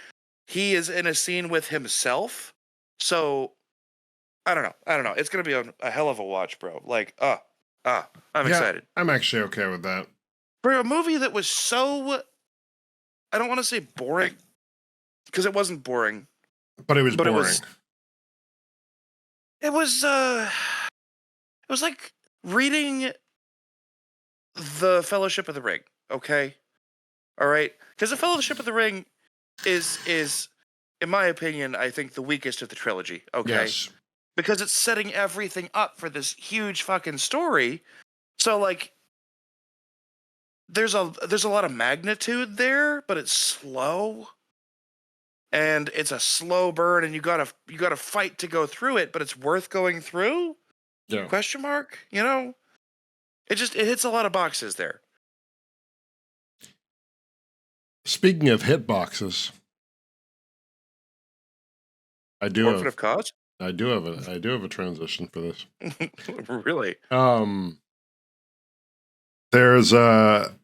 he is in a scene with himself. So I don't know. It's gonna be a hell of a watch, bro. Like, I'm excited. I'm actually okay with that. For a movie that was so, I don't want to say boring, because it wasn't boring. But it was boring. It was like reading the Fellowship of the Ring, okay? All right? Because the Fellowship of the Ring is, in my opinion, I think the weakest of the trilogy, okay? Yes. Because it's setting everything up for this huge fucking story. So, like, there's a lot of magnitude there, but it's slow. And it's a slow burn, and you gotta fight to go through it, but it's worth going through? Yeah. Question mark? You know? It hits a lot of boxes there. Speaking of hit boxes, I do Orphan of Cause? I do have a transition for this. Really? There's a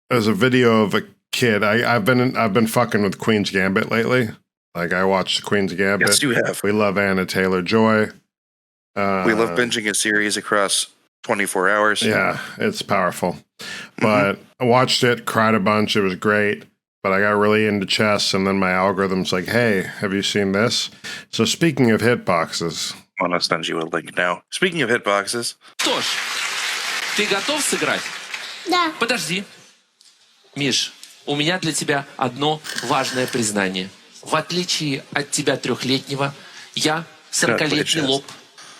video of a kid. I've been fucking with Queen's Gambit lately. Like I watched Queen's Gambit. Yes, you have. We love Anna Taylor-Joy. We love binging a series across 24 hours. Yeah, it's powerful. But I watched it, cried a bunch. It was great. But I got really into chess, and then my algorithm's like, hey, have you seen this? So speaking of hitboxes... I'm going to send you a link now. Speaking of hitboxes... Что ж, ты готов сыграть? Да. Подожди. Миш, у меня для тебя одно важное признание. В отличие от тебя 3-летнего, я 40-летний лоб.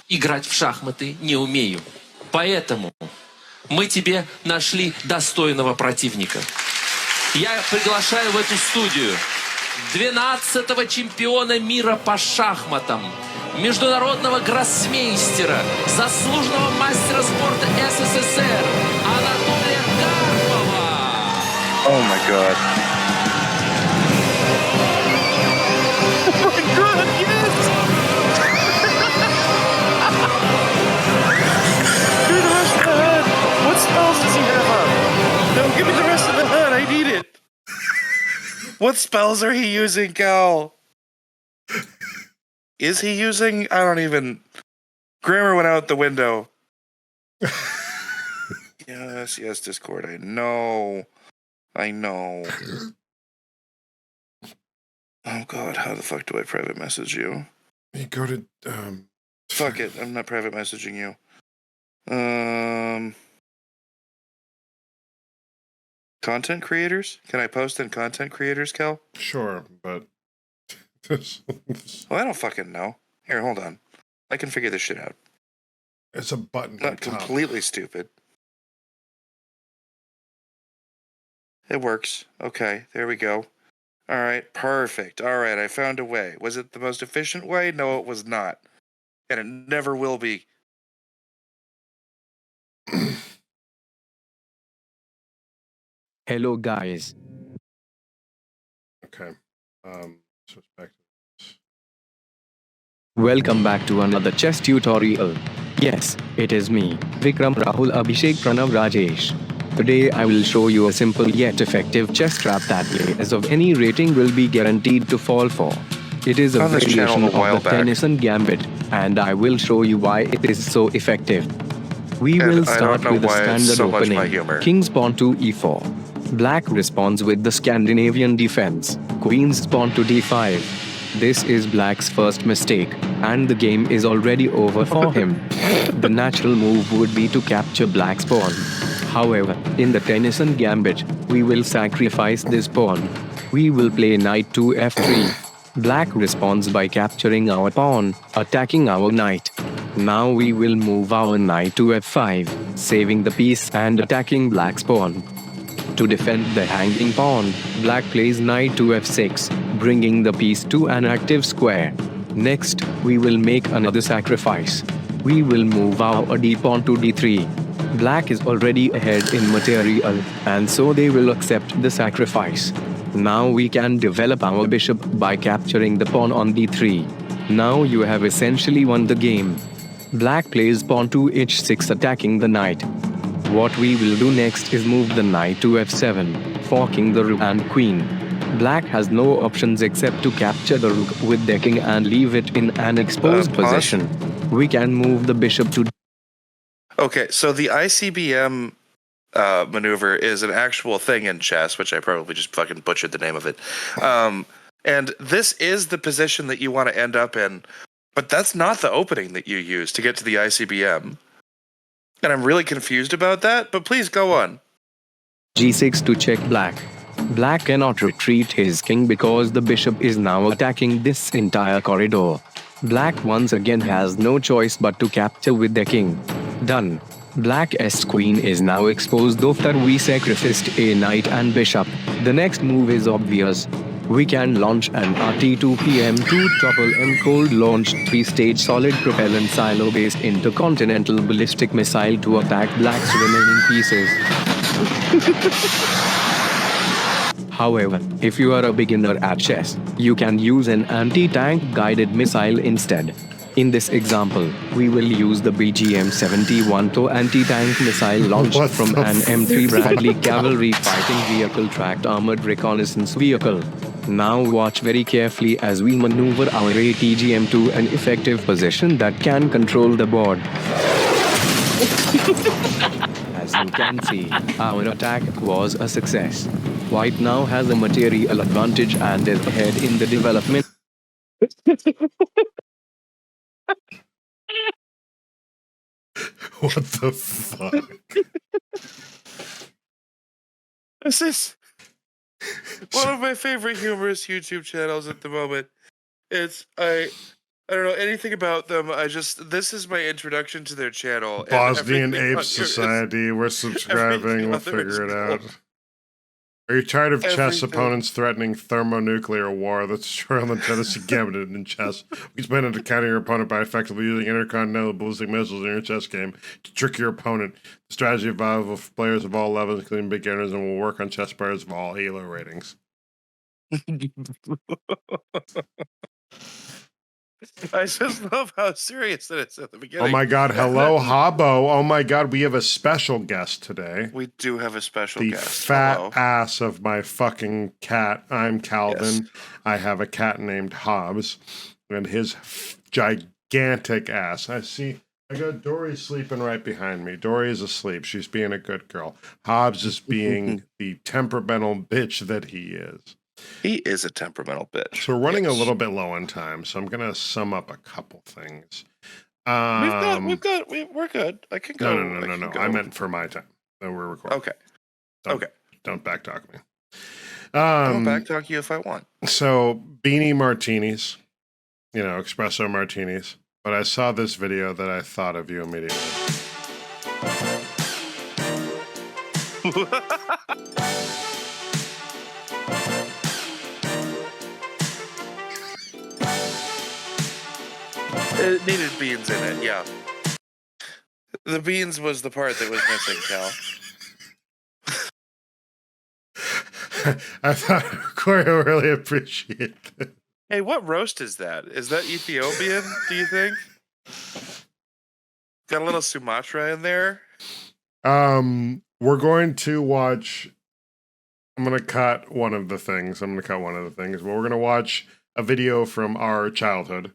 Играть в шахматы не умею. Поэтому мы тебе нашли достойного противника. Я приглашаю в эту студию 12-го чемпиона мира по шахматам, международного гроссмейстера, заслуженного мастера спорта СССР Анатолия Карпова. Oh my god. Oh my god, yes! What spells are he using, Cal? Is he using? I don't even. Grammar went out the window. Yes, Discord. I know. Oh God, how the fuck do I private message you? You go to Fuck it, I'm not private messaging you. Content creators? Can I post in content creators, Cal? Sure, but Well, I don't fucking know. Here, hold on. I can figure this shit out. it's a button. Not completely stupid. It works. Okay, there we go. All right, perfect. All right, I found a way. Was it the most efficient way? No, it was not. And it never will be. Hello guys. Okay. So back to this. Welcome back to another chess tutorial. Yes, it is me, Vikram Rahul Abhishek Pranav Rajesh. Today I will show you a simple yet effective chess trap that players of any rating will be guaranteed to fall for. It is a On this variation channel a of while the back. Tennyson Gambit, and I will show you why it is so effective. We And will I start don't know with the why it's standard so much my opening, humor. King's pawn to e4. Black responds with the Scandinavian defense, Queen's pawn to d5. This is Black's first mistake, and the game is already over for him. The natural move would be to capture Black's pawn. However, in the Tennyson Gambit, we will sacrifice this pawn. We will play knight to f3. Black responds by capturing our pawn, attacking our knight. Now we will move our knight to f5, saving the piece and attacking Black's pawn. To defend the hanging pawn, Black plays knight to f6, bringing the piece to an active square. Next, we will make another sacrifice. We will move our d-pawn to d3. Black is already ahead in material, and so they will accept the sacrifice. Now we can develop our bishop by capturing the pawn on d3. Now you have essentially won the game. Black plays pawn to h6 attacking the knight. What we will do next is move the knight to f7, forking the rook and queen. Black has no options except to capture the rook with their king and leave it in an exposed Pause. position. We can move the bishop to Okay, so the ICBM maneuver is an actual thing in chess, which I probably just fucking butchered the name of it. And this is the position that you want to end up in, but that's not the opening that you use to get to the ICBM. And I'm really confused about that, but please go on. g6 to check Black. Black cannot retreat his king because the bishop is now attacking this entire corridor. Black once again has no choice but to capture with their king. Done. Black's queen is now exposed after we sacrificed a knight and bishop. The next move is obvious. We can launch an RT-2PM2 M cold launched 3-stage solid propellant silo-based intercontinental ballistic missile to attack Black's remaining pieces. However, if you are a beginner at chess, you can use an anti-tank guided missile instead. In this example, we will use the BGM-71 TOW anti-tank missile launched What from the an M3 Bradley cavalry fighting vehicle tracked armored reconnaissance vehicle. Now watch very carefully as we maneuver our ATGM to an effective position that can control the board. As you can see, our attack was a success. White now has a material advantage and is ahead in the development. What the fuck? This is one of my favorite humorous YouTube channels at the moment. I don't know anything about them. This is my introduction to their channel. and Bosnian everything Ape on here is- Society. We're subscribing. We'll other is figure it cool. out. Are you tired of chess Everything. opponents threatening thermonuclear war that's destroyed on the Tennessee Gambit in chess? We spend into counter your opponent by effectively using intercontinental ballistic missiles in your chess game to trick your opponent. The strategy is valuable for players of all levels, including beginners, and will work on chess players of all ELO ratings. I just love how serious it is at the beginning. Oh my God. Hello, Habbo. Oh my God. We have a special guest today. We do have a special the guest. fat Hello. ass of my fucking cat. I'm Calvin. Yes. I have a cat named Hobbs, and his gigantic ass. I got Dory sleeping right behind me. Dory is asleep. She's being a good girl. Hobbs is being the temperamental bitch that he is. He is a temperamental bitch. So we're running a little bit low on time, so I'm gonna sum up a couple things. We're good. I can go. No. I meant for my time that we're recording. Okay. Don't backtalk me. I'll backtalk you if I want. So beanie martinis, espresso martinis. But I saw this video that I thought of you immediately. It needed beans in it, yeah. The beans was the part that was missing, Cal. I thought Corey would really appreciate that. Hey, what roast is that? Is that Ethiopian, do you think? Got a little Sumatra in there? We're going to watch... I'm going to cut one of the things. But we're going to watch a video from our childhood.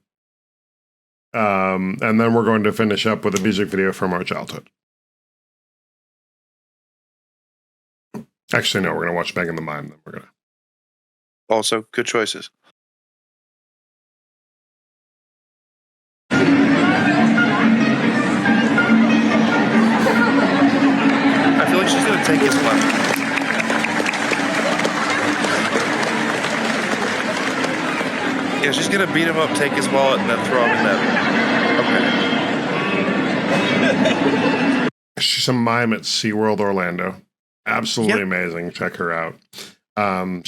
And then we're going to finish up with a music video from our childhood. Actually, no, we're going to watch Megan the Mime. Then we're going to... Also, good choices. I feel like she's going to take his money. Yeah, she's going to beat him up, take his wallet, and then throw him in that. Okay. She's a mime at SeaWorld Orlando. Absolutely amazing. Check her out. I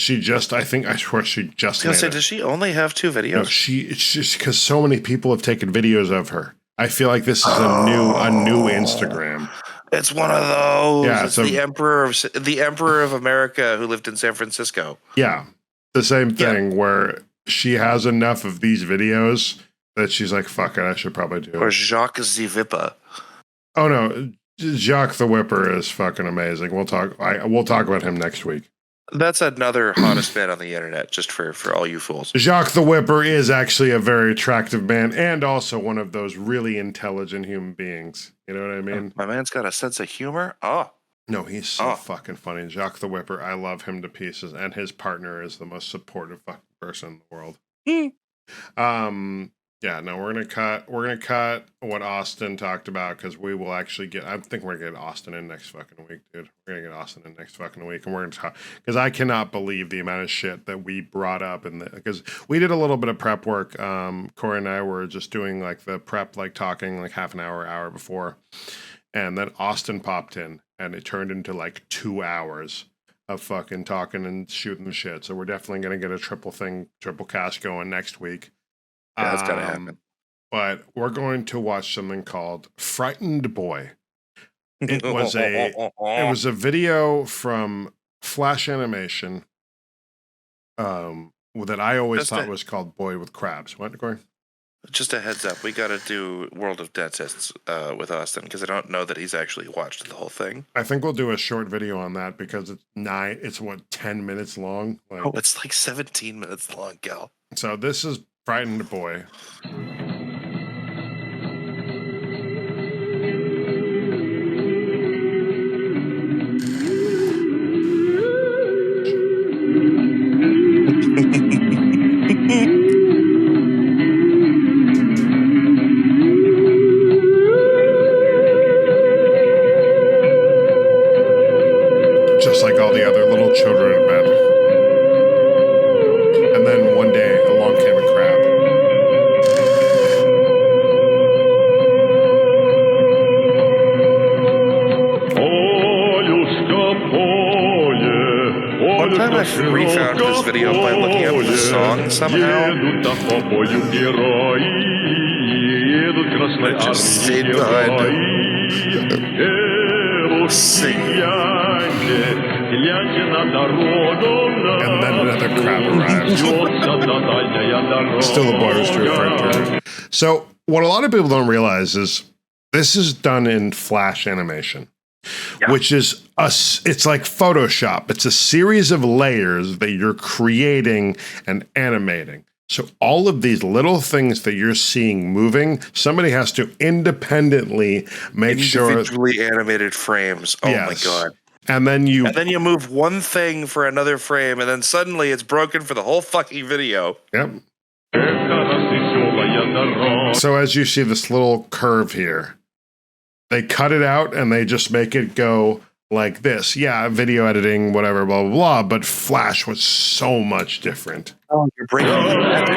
swear she just made it. Does she only have 2 videos? No, it's just because so many people have taken videos of her. I feel like this is a new Instagram. It's one of those. Yeah, it's the emperor of America who lived in San Francisco. Yeah, the same thing where she has enough of these videos that she's like, "Fuck it, I should probably do it." Or Jacques the Vipper. Oh no, Jacques the Whipper is fucking amazing. We'll talk about him next week. That's another hottest man on the internet, just for all you fools. Jacques the Whipper is actually a very attractive man and also one of those really intelligent human beings. You know what I mean? My man's got a sense of humor. Oh. No, he's so fucking funny. Jacques the Whipper, I love him to pieces, and his partner is the most supportive fucking person in the world. We're gonna cut what Austin talked about because we will actually I think we're gonna get Austin in next fucking week, dude. We're gonna get Austin in next fucking week, and we're gonna talk because I cannot believe the amount of shit that we brought up because we did a little bit of prep work. Corey and I were just doing like the prep, like talking like half an hour before, and then Austin popped in, and it turned into like 2 hours of fucking talking and shooting the shit. So we're definitely gonna get a triple cast going next week. Yeah, that's gotta happen. But we're going to watch something called Frightened Boy. It was a video from Flash Animation that I always thought was called Boy with Crabs. What, Corey? Just a heads up, we got to do World of Dentists with Austin because I don't know that he's actually watched the whole thing. I think we'll do a short video on that because it's 10 minutes long? It's like 17 minutes long, Gal. So this is Frightened Boy. Just like all the other little children in bed. And then one day, along came a crab. One time I refound this video by looking up the song somehow. I just stayed behind him. Singing. And then another crab arrived. Still the boy was true for a turn. So what a lot of people don't realize is this is done in Flash animation, which is it's like Photoshop. It's a series of layers that you're creating and animating. So all of these little things that you're seeing moving, somebody has to independently make sure. Individually animated frames. Oh my God. And then you move one thing for another frame, and then suddenly it's broken for the whole fucking video. Yep. So as you see this little curve here, they cut it out and they just make it go like this. Yeah, video editing, whatever, blah, blah, blah. But Flash was so much different. Oh, you're breaking the magic.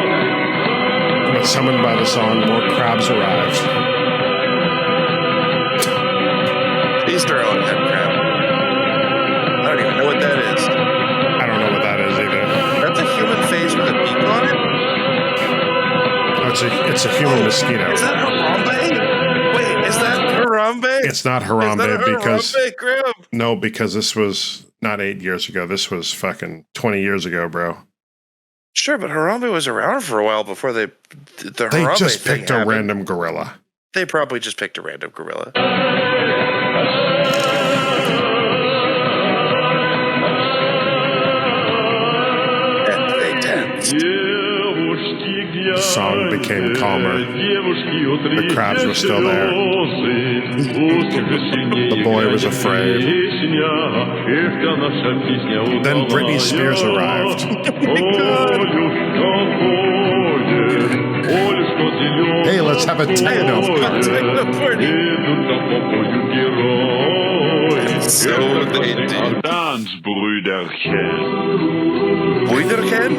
But summoned by the song, more crabs arrived. Easter egg head crab. I don't even know what that is. I don't know what that is either. That's a human face with a beak on it? Oh, it's a human mosquito. Is that Harambe? Wait, is that Harambe? It's not Harambe because crab? No, because this was not 8 years ago. This was fucking 20 years ago, bro. Sure, but Harambe was around for a while before the They Harambe just thing picked a happened. random gorilla. They probably just picked a random gorilla. And they danced. The song became calmer. The crabs were still there. The boy was afraid. Then Britney Spears arrived. Hey, let's have a techno party. So they did. Dance, Brüderchen. Brüderchen?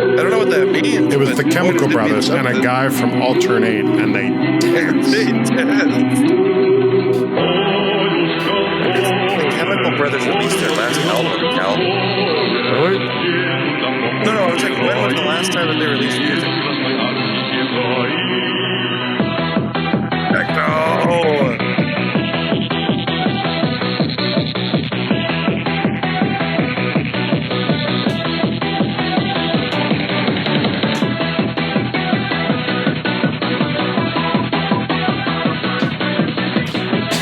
I don't know what that means. It was the Chemical Brothers and a guy from Alternate, and they danced. They danced. The Chemical Brothers released their last album, Cal. Really? No, I was like, when was the last time that they released music? Techno!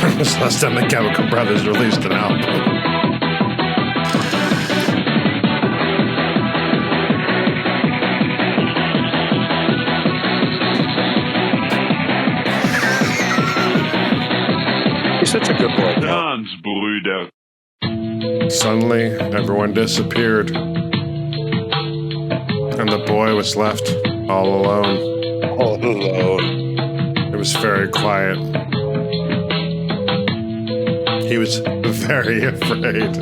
It was last time the Chemical Brothers released an album. He's such a good boy. Dance, Brüder. Suddenly, everyone disappeared. And the boy was left all alone. All alone. It was very quiet. He was very afraid.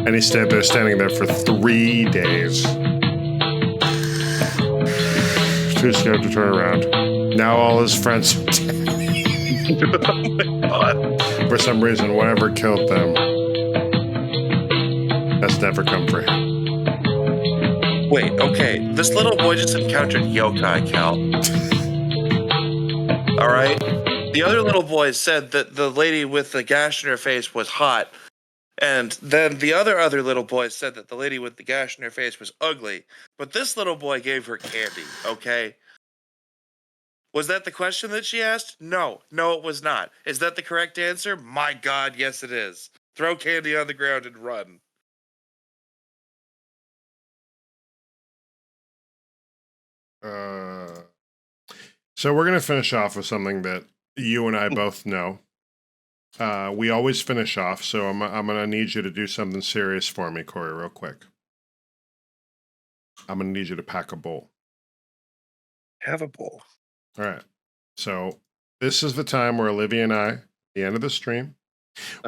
And he stayed there, standing there for 3 days. Too scared to turn around. Now all his friends are dead. Oh my God. For some reason, whatever killed them, that's never come for him. Wait, okay. This little boy just encountered yokai, Cal. Alright? The other little boy said that the lady with the gash in her face was hot. And then the other little boy said that the lady with the gash in her face was ugly. But this little boy gave her candy, okay? Was that the question that she asked? No, it was not. Is that the correct answer? My God, yes it is. Throw candy on the ground and run. So we're going to finish off with something that you and I both know. We always finish off, so I'm going to need you to do something serious for me, Corey, real quick. I'm going to need you to pack a bowl. Have a bowl. All right. So this is the time where Olivia and I, at the end of the stream,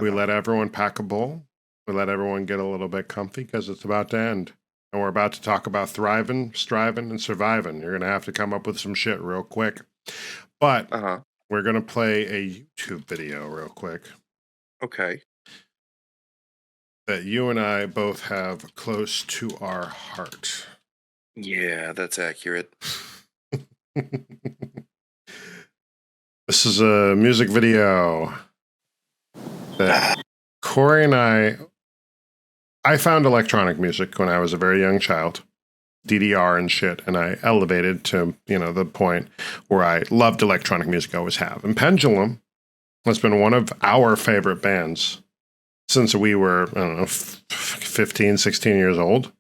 we let everyone pack a bowl. We let everyone get a little bit comfy because it's about to end. And we're about to talk about thriving, striving, and surviving. You're going to have to come up with some shit real quick. But we're going to play a YouTube video real quick. Okay. That you and I both have close to our heart. Yeah, that's accurate. This is a music video that Corey and I found electronic music when I was a very young child, DDR and shit, and I elevated to, the point where I loved electronic music, I always have. And Pendulum has been one of our favorite bands since we were, I don't know, 15, 16 years old.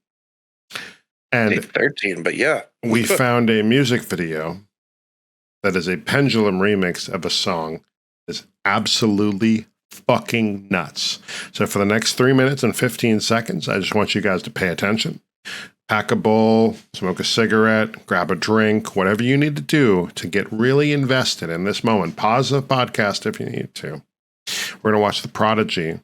And 13, but yeah. We found a music video that is a Pendulum remix of a song that's absolutely fucking nuts. So for the next 3 minutes and 15 seconds, I just want you guys to pay attention. Pack a bowl, smoke a cigarette, grab a drink, whatever you need to do to get really invested in this moment. Pause the podcast if you need to. We're going to watch The Prodigy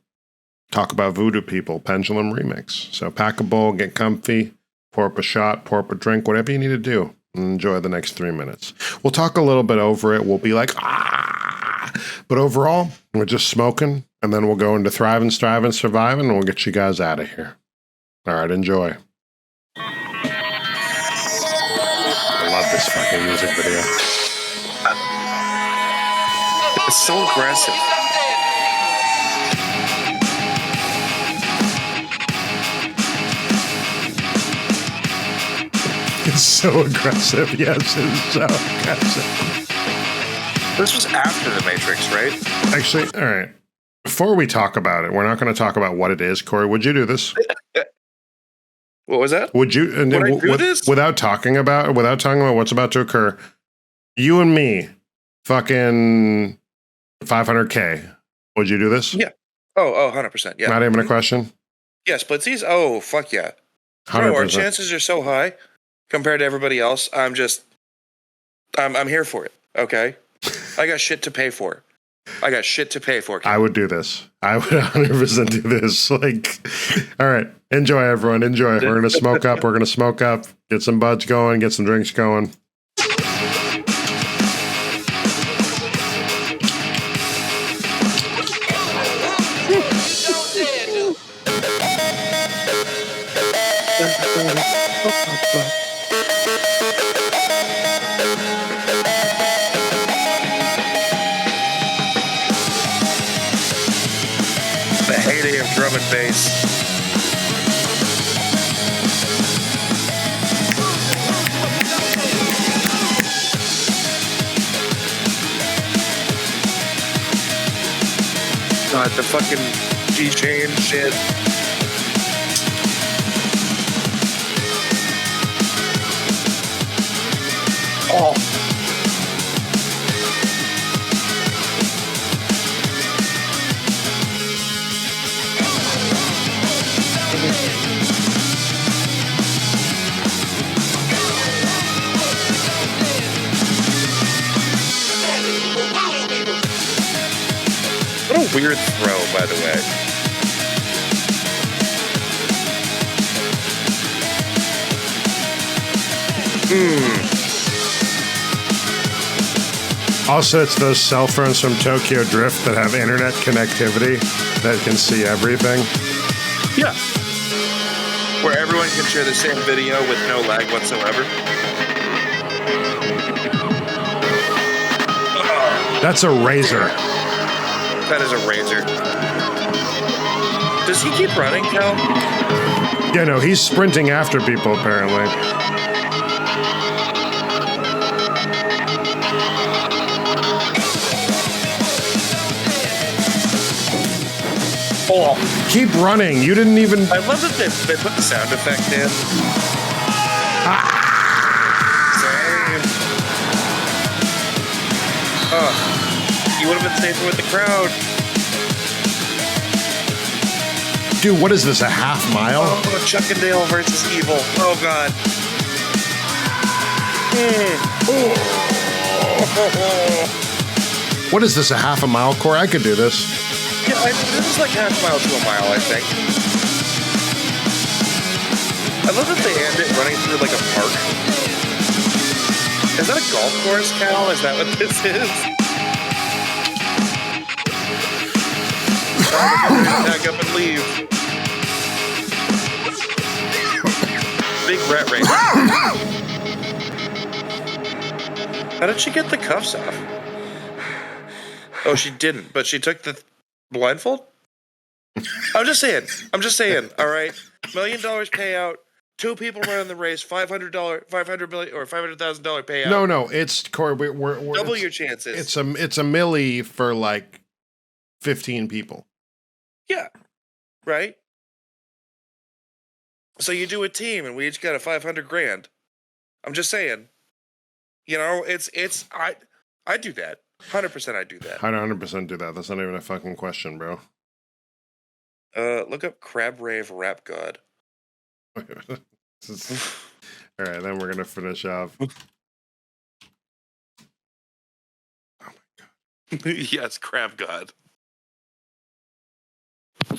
talk about Voodoo People, Pendulum remix. So pack a bowl, get comfy, pour up a shot, pour up a drink, whatever you need to do. And enjoy the next 3 minutes. We'll talk a little bit over it. We'll be like, but overall, we're just smoking, and then we'll go into Thrive and Strive and Surviving, and we'll get you guys out of here. All right, enjoy. I love this fucking music video. It's so aggressive. It's so aggressive. Yes, it's so aggressive. This was after The Matrix, right? Actually, all right. Before we talk about it, we're not going to talk about what it is. Corey, would you do this? What was that? Would you? Would I do this? Without talking about what's about to occur, you and me, fucking 500K. Would you do this? Yeah. Oh, 100%. Yeah. Not even a question? Yeah, splitsies? Oh, fuck yeah. 100%. Bro, our chances are so high compared to everybody else. I'm here for it. Okay. I got shit to pay for. I would do this. I would 100% do this. Like, all right. Enjoy, everyone. Enjoy. We're going to smoke up. We're going to smoke up. Get some buds going. Get some drinks going. The heyday of drum and bass. God, the fucking G-chain shit. Oh. What a weird throw, by the way. Also, it's those cell phones from Tokyo Drift that have internet connectivity that can see everything. Yeah. Where everyone can share the same video with no lag whatsoever. That's a razor. That is a razor. Does he keep running, Cal? Yeah, no, he's sprinting after people, apparently. Oh. Keep running. You didn't even... I love that they put the sound effect in. Same. You would have been safer with the crowd. Dude, what is this, a half mile? Oh, Chuck and Dale versus Evil. Oh, God. What is this, a half a mile, Corey? I could do this. Yeah, this is like half a mile to a mile, I think. I love that they end it running through like a park. Is that a golf course, Cal? Is that what this is? Pack up and leave. Big rat race. How did she get the cuffs off? Oh, she didn't, but she took the Blindfold? I'm just saying. All right, $1 million payout. 2 people running the race. $500 million or $500,000 payout. No, it's Corey. We're Double your chances. It's a milli for like 15 people. Yeah, right. So you do a team, and we each got a $500,000. I'm just saying. You know, it's I do that. 100% I do that. I 100% do that. That's not even a fucking question, bro. Look up Crab Rave Rap God. All right, then we're gonna finish off. Oh my god. Yes, Crab God. Look,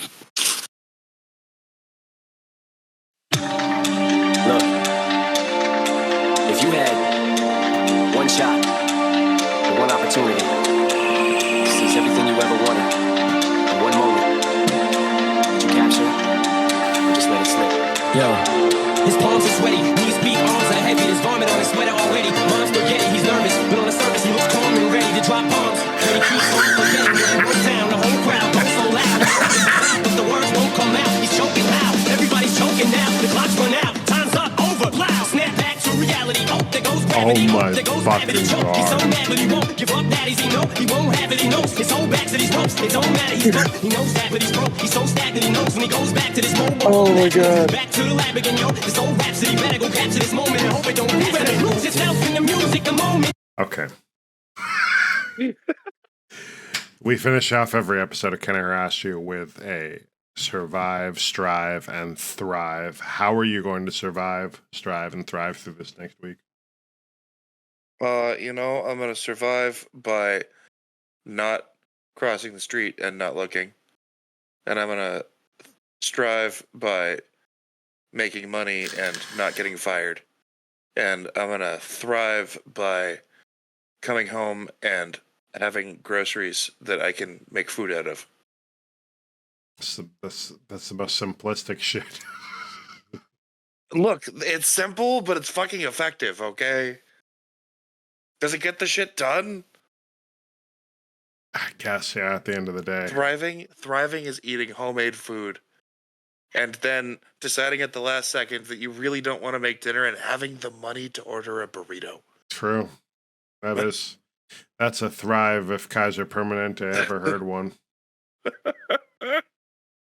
if you had one shot, one opportunity to seize everything you ever wanted in one moment, would you capture it or just let it slip? Yo, his palms are sweaty, knees weak, arms are heavy, there's vomit on his sweater already. Mom's spaghetti, he's nervous, but on the surface he looks calm and ready to drop bombs. But he keeps on forgetting that he wrote down, the whole crowd goes so loud. But the words won't come out, he's choking loud. Everybody's choking now, the clock's run out, time's up, over, loud. Snap back to reality, oh, there goes gravity, oh my there goes fucking gravity, choke. He's so god. mad, but he won't give up daddies, he know he won't have it, he knows. His whole back to these ropes, it don't matter, he's broke. He knows that, but he's broke, he's so stagnant, he knows when he goes back to this mobile. Oh my god. Back to the lab again, yo, this old rhapsody, better go capture this moment and hope it don't pass. Better lose yourself in the music, a moment. Okay. We finish off every episode of Can I Harass You with a survive, strive, and thrive. How are you going to survive, strive, and thrive through this next week? You know, I'm gonna survive by not crossing the street and not looking, and I'm gonna strive by making money and not getting fired, and I'm gonna thrive by coming home and having groceries that I can make food out of. That's the most simplistic shit. Look, it's simple, but it's fucking effective, okay? Does it get the shit done? I guess, yeah, at the end of the day. Thriving is eating homemade food. And then deciding at the last second that you really don't want to make dinner and having the money to order a burrito. True. That's a thrive if Kaiser Permanente ever heard one.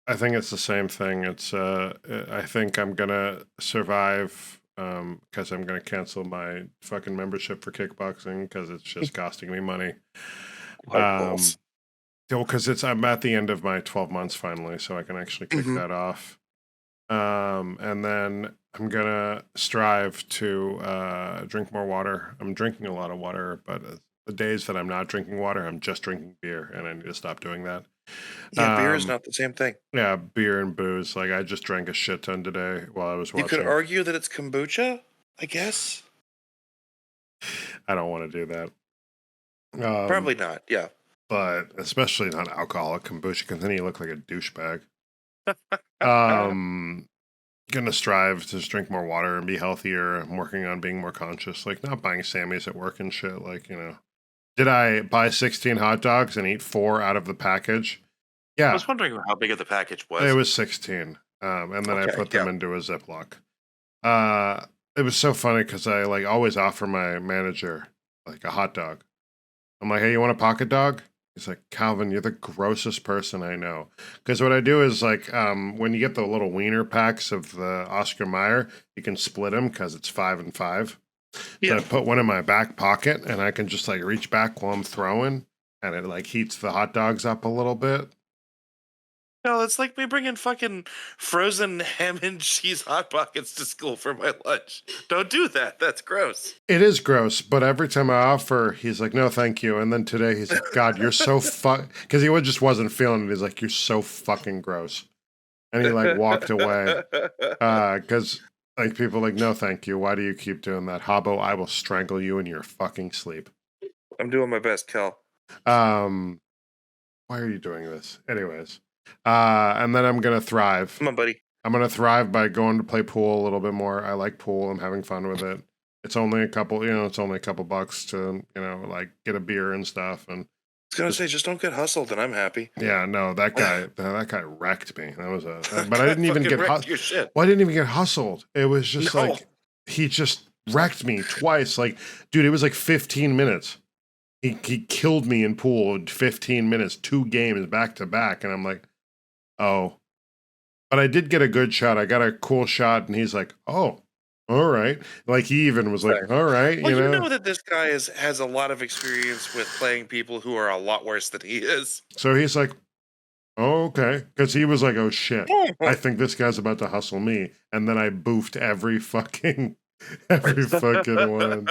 I think it's the same thing. It's I think I'm gonna survive because I'm gonna cancel my fucking membership for kickboxing because it's just costing me money. Because I'm at the end of my 12 months finally, so I can actually kick that off. And then I'm gonna strive to drink more water. I'm drinking a lot of water, but the days that I'm not drinking water, I'm just drinking beer, and I need to stop doing that. Yeah, beer is not the same thing. Yeah, beer and booze. Like, I just drank a shit ton today while I was watching. You could argue that it's kombucha, I guess. I don't want to do that. Probably not, yeah. But especially not alcoholic kombucha, because then you look like a douchebag. Gonna strive to just drink more water and be healthier. I'm working on being more conscious, like not buying Sammys at work and shit. Like, you know, did I buy 16 hot dogs and eat 4 out of the package? Yeah. I was wondering how big of the package was. It was 16. And then I put them into a Ziploc. It was so funny because I like always offer my manager like a hot dog. I'm like, hey, you want a pocket dog? He's like, Calvin, you're the grossest person I know. Because what I do is like, when you get the little wiener packs of the Oscar Mayer, you can split them because it's 5 and 5. Yeah. So I put one in my back pocket and I can just like reach back while I'm throwing, and it like heats the hot dogs up a little bit. No, it's like me bringing fucking frozen ham and cheese Hot Pockets to school for my lunch. Don't do that. That's gross. It is gross, but every time I offer, he's like, no, thank you. And then today he's like, God, you're so because he just wasn't feeling it. He's like, you're so fucking gross. And he like walked away. Because like people are like, no, thank you. Why do you keep doing that? Habbo, I will strangle you in your fucking sleep. I'm doing my best, Cal. Why are you doing this? Anyways. And then I'm going to thrive. Come on, buddy. I'm going to thrive by going to play pool a little bit more. I like pool. I'm having fun with it. It's only a couple bucks to, like get a beer and stuff. And was gonna say, just don't get hustled, and I'm happy. Yeah, no, that guy wrecked me. That was but I didn't even Fucking get wrecked your shit. Well, I didn't even get hustled. It was just No. like he just wrecked me twice. Like, dude, it was like 15 minutes. He killed me in pool in 15 minutes, 2 games back to back, and I'm like, oh. But I did get a good shot. I got a cool shot, and he's like, oh, all right. Like, he even was like, all right, Well, you you know? know that this guy has a lot of experience with playing people who are a lot worse than he is. So he's like, oh, okay. Because he was like, oh, shit. I think this guy's about to hustle me. And then I boofed every fucking one.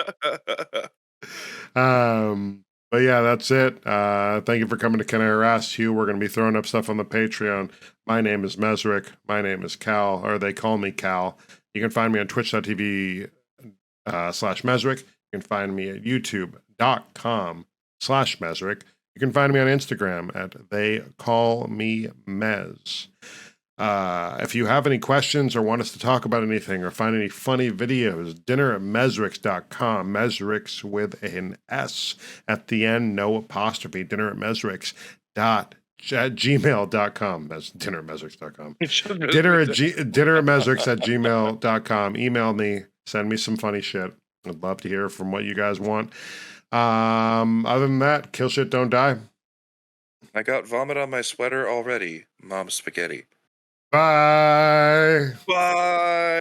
But yeah, that's it. Thank you for coming to Can I Harass You? We're going to be throwing up stuff on the Patreon. My name is Mezrec. My name is Cal, or they call me Cal. You can find me on twitch.tv /Mezrec. You can find me at youtube.com/Mezrec. You can find me on Instagram at They Call Me Mez. If you have any questions or want us to talk about anything or find any funny videos, dinner@mezrecs.com. Mezrecs with an S at the end, no apostrophe. dinner@mezrecs.gmail.com. That's dinner@mezrecs.com. dinner@mezrecs@gmail.com. Email me. Send me some funny shit. I'd love to hear from what you guys want. Other than that, kill shit, don't die. I got vomit on my sweater already. Mom spaghetti. Bye. Bye.